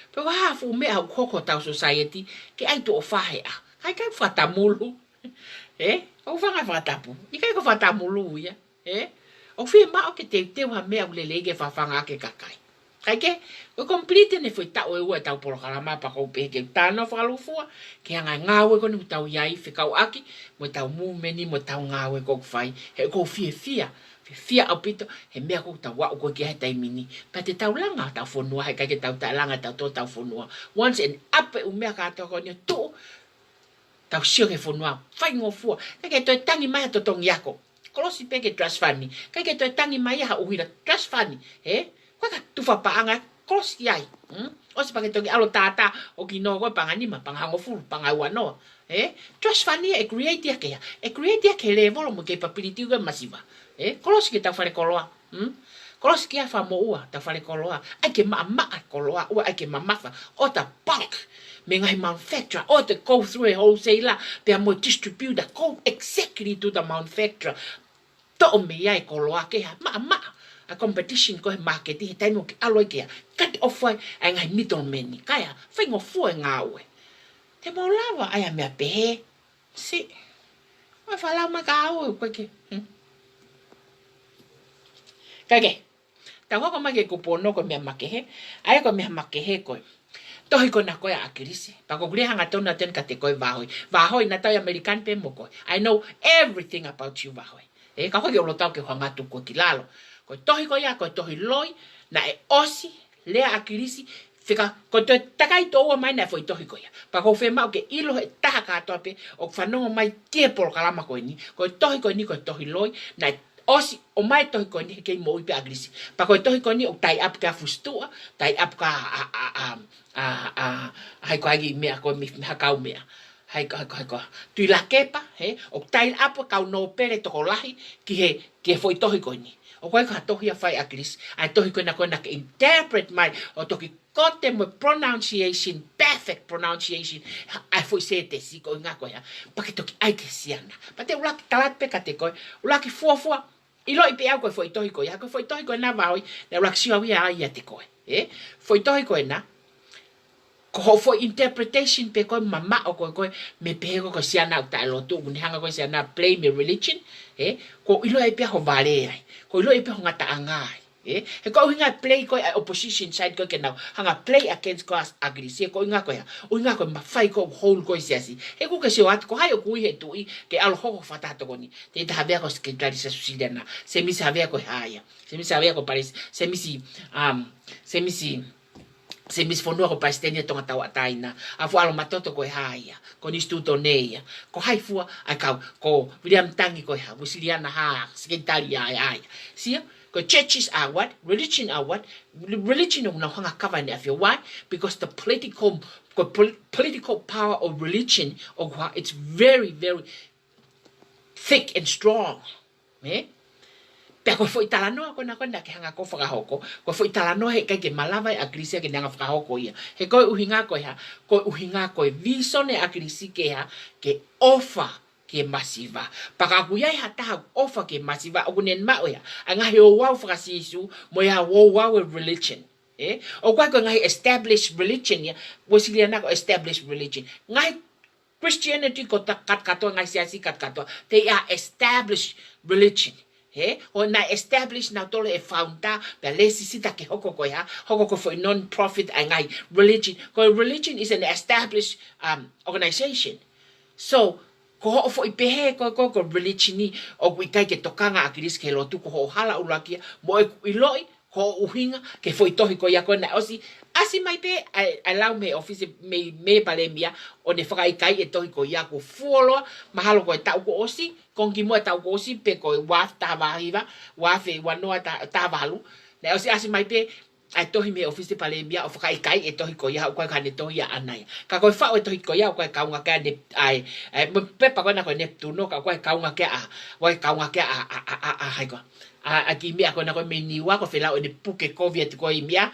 Pe hafu me au koko tau society ke ai to o fahe a. Kai fatamulu. O fanga fatapu. I kai ko fatamulu ia. O fie ma o ke te wa mea ulelege whawhanga ke kakai. Kai ke, o complete ne foi tau e ua tau porokalama pa kou pehe ke tāna whakalufua, ke hanga ngāwe kone mu tau iai whikau aki, mo tau mumeni, mo tau ngāwe kou whai, he kou fia au pito, he mea kou tau wau koe ki hai taimini, pa te tau langa tau whonua, he kai ke tau langa tau whonua. Once and up e umea kātua kone tō, tau sio ke whonua, whai ngofua, kai ke toi tangi mai to tong yako. Kolosi peke trust funny. Kai ke toi tangi mai ha uhira trust funny. Koe ka tufa paanga kolosi ai. O se pake toki alo tata o ki no koe panganima, pangango fulu, pangaua noa. Trust funny e create ia kea. E create ia ke level mo ke papiriti uga masiva. Kolosi ke tau whare koloa. Kolosi ke a wha mo ua tau whare koloa. Ai ke maa koloa. Ua ai ke mamafa. O ta bulk. Me ngai manufacturer. O te go through a wholesaler. Pea mo distributor. Go exactly to the manufacturer. To me ai koloa ke ha maa a competition ko he market he taimo ki aloi ke cut off ai ngai middleman ni kaya whaingo fua ngawe te mo lava ai a mea pehe si o whala ma ka au koe ke kage ta ko ma ke kupono ko mea makehe ai ko mea makehe ko tohi ko na koe a kirisi pa ko gri hanga tona ten ka te koe vahoi na tau American pe mo koe I know everything about you vahoi ka hoki o lo tau ke hangatu ko ki lalo. Ko tohi ko ia, ko tohi loi, na e osi, lea akirisi, whika, ko toi takai to ua mai na foi tohi ko ia. Pa ko whema o ke ilo he taha katoa pe, o whanongo mai tie polo kalama ko ni, ko tohi ko ni, ko tohi loi, na e osi, o mai tohi ko ni, he kei mo ipe akirisi. Pa ko tohi ko ni, o tai ap ka fustua, tai ap ka hai ko agi mea ko mi hakau mea. Hai ko tui la kepa o tai apo kau no pere toko lahi ki foi tohi ko ni o koe ka tohi a whai akris ai tohi ko na ke interpret mai o toki kote mo pronunciation perfect pronunciation ai foi se te si ko nga ko ya pa ke toki ai ke siana pa te ulaki talat pe ka te ko ulaki fua ilo ipe au ko foi tohi ko ya ko foi tohi ko na vai na ulaki siwa ia ai te ko foi tohi ko na ko fo interpretation pe ko mama o ko me pe ko siana ta lo tu ni hanga ko siana play me religion ko ilo e pe ho vale ai ko ilo e pe ho ngata angai he ko hinga play ko opposition side ko ke now hanga play against ko agree ko inga ko ya o inga ko ma fai ko whole ko siasi he ko ke se wat ko hayo ku he tu ke al ho fata to ni te ta havia ko secretary sa susidana se mi sa havia ko haya se mi sa havia ko paris se mi se mis fonua ko paistenia tonga tawa taina a fu alo matoto ko haya ko instituto neia ko hai fua a ko William Tangi ko ha busiliana ha secretary ya sia ko churches are what religion are what religion no hanga cover ne afia why because the political power of religion of what it's very thick and strong pe ko foi talano ko na konda ke hanga ko whakahoko ko foi talano he ke malava a krisia ke nga whakahoko ia he ko uhinga ko visone a krisi ke ha ke offer ke masiva paka kuya hata offer ke masiva okunen ma oya anga he o wa whakasisu mo ya wo wa religion o kwa ko ngai established religion ya wasiliana ko established religion ngai Christianity ko kat kato ngai siasi kat kato they are established religion o na establish na tole e founda pe lesi sita ke hoko for non-profit angai religion is an established organization so ko fo ipehe ko religion ni o kai ke tokanga akiris ke lo tu ko hala ulakia mo iloi ko uhinga ke foi tohi ko ya ko na osi asi mai pe allow me office me palemia o ne faka ikai e tohi ko ya ko fuolo mahalo ko ta ko osi kongi mo ta ko osi pe ko waf ta vahiva wafe wano ta valu na osi asi mai pe ai tohi me office palemia o faka ikai e tohi ko ya ko ka ne tohi ya anai ka ko fa o tohi ko ya ko ka unga ka ne ai pe pa ko na ko Neptuno ka ko ka unga ka hai ko aki mea ko na ko meniwa ko fela o de puke covid ko imia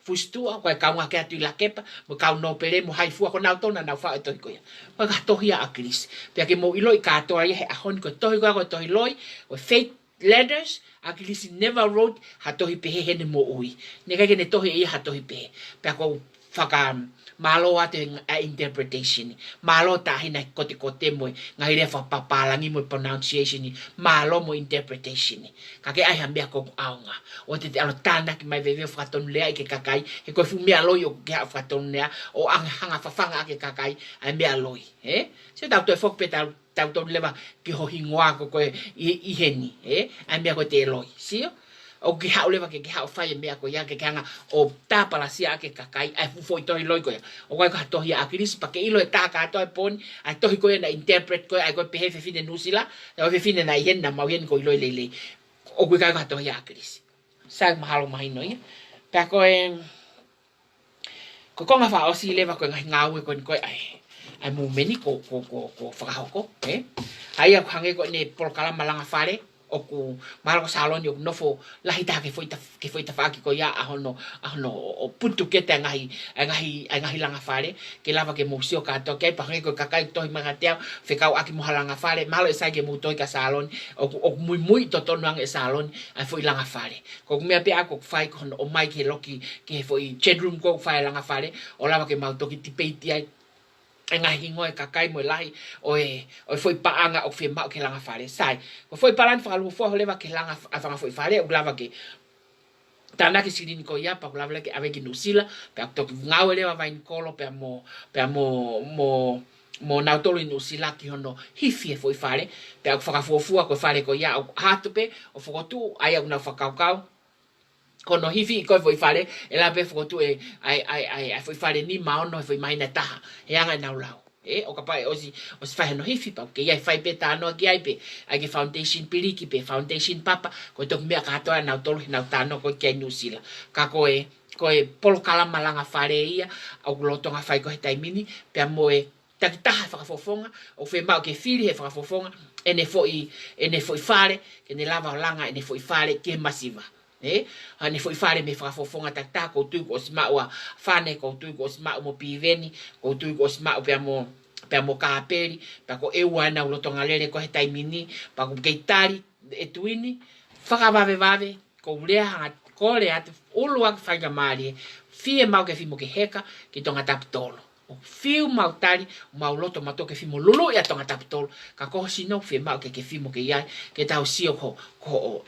fustu ko ka nga ka tu la kepa mo ka no pele mo hai fu ko na to na fa to ko ya ko ka to ya akris pe ke mo iloi ka to ya a hon ko to iloi o faith letters akris never wrote ha to pe he ne mo ui ne ka ke ne to he ha to pe pe ko faka malo ate interpretation malo ta hina kote mo ngai le fa papalangi mo pronunciation malo mo interpretation ka ke ai hambia ko aunga o te alo tanda ki mai veve faton le ai ke kakai e ko fu me alo yo ke faton le o hanga fa fanga ke kakai ai me alo se ta to fok peta ta to leva ki ho hingwa ko i heni ai me ko te loi sio o ke haule ke hau fai me ko ya ke kanga o tapa la sia ke kakai ai fu foi toi loi ko o ka to ya akiris pa ke ilo ta ka to pon ai to ko na interpret ko ai ko pe fe fine nusila o fe fine na yen na mau yen ko ilo lele o ka to ya akiris sa mahalo mai no ya pa ko ko nga fa o si leva ko ngau ko ai mu meni ko fa ko ai ko hange ko ne por kala malanga fare o ku maro salon yo no fo la hita ke foi ta fa ki ko ya ahono o putu ke te ngahi langa fare ke lava ke museo ka to ke pa ko kakai to magatea fe ka aki mo langa fare malo sa ke mu to ka salon o muy to to nang e salon ai foi langa fare ko me pe ako fai ko o mai ke loki ke foi bedroom ko fai langa fare o lava ke mau to ki tipeti ai nga hingo e kakai mo lahi o foi paanga o fe ma ke langa fare sai ko foi palan fa lu fo leva ke langa afanga foi fare o glava ke tanda ke sidin ko ya pa glava ke avec nusila pe to ngau leva va in kolo pe mo na tolo nusila ki hono hifi foi fare pe fa fo ko fare ko ya hatu pe o fo tu ai una fa kau kono hifi ko foi fare e la pe foto ai foi fare ni ma no foi mai na taha e anga na lao o kapai o si fai no hifi pa ke ai fai pe ta no ki ai pe ai ke foundation piliki pe foundation papa ko to me ka to na to na ta no ko ke nusila ka ko polo kala malanga fare ia o loto nga fai ko tai mini pe mo ta fa fofonga o fe ma ke fili he fa fofonga ene foi fare ke ne lava langa ene foi fare ke masiva ani foi fare me fa fofonga ta ko tu ko sma wa fane ko tu ko sma mo piveni ko tu ko sma pe mo ka peri pa ko e wana ulo tonga lele ko he taimini pa ko keitari e tuini fa vave ko lea ko le at ulu ak fa gamari fie mau ke fimo ke heka ki tonga tap tolo o fiu mautari, mauloto mato ke fimo lulu ia tonga taputolo, ka koho sino fi mau ke fimo ke iai, ke tau sio ko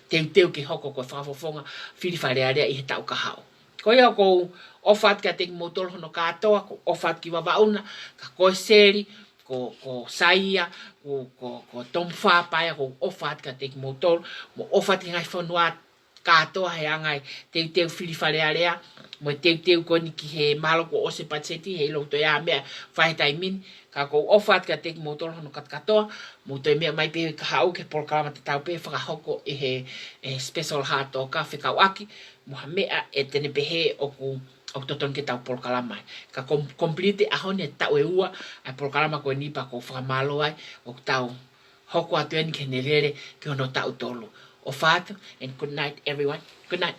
teu ke hoko ko whafofonga, whiriwharearea i he tau ka hao. Ko ia ko ofat ka teki motolo hono katoa, ko ofat ki wawauna, ka koe seri, ko saia, ko tomwhāpaia, ko ofat ka teki motolo, mo ofat ki ngai whanua katoa he angai teu whiriwharearea, mo teu ko ni ki he malo ko ose patseti, he ilo to ia mea whahetai min, ka ko ofat ka teki motolo hono katoa, mo toi mea mai pehe ka hau ke polkalama te tau pehe whakahoko e he special heart o ka whikau aki, mo ha mea e tene pehe o toton ke tau polkalama. Ka complete ahone tau e ua, ai polkalama ko nipa ko whakamalo ai, o tau hoko atu eni ke nerere ke ono tau tolu. O whātu, and good night everyone. Good night.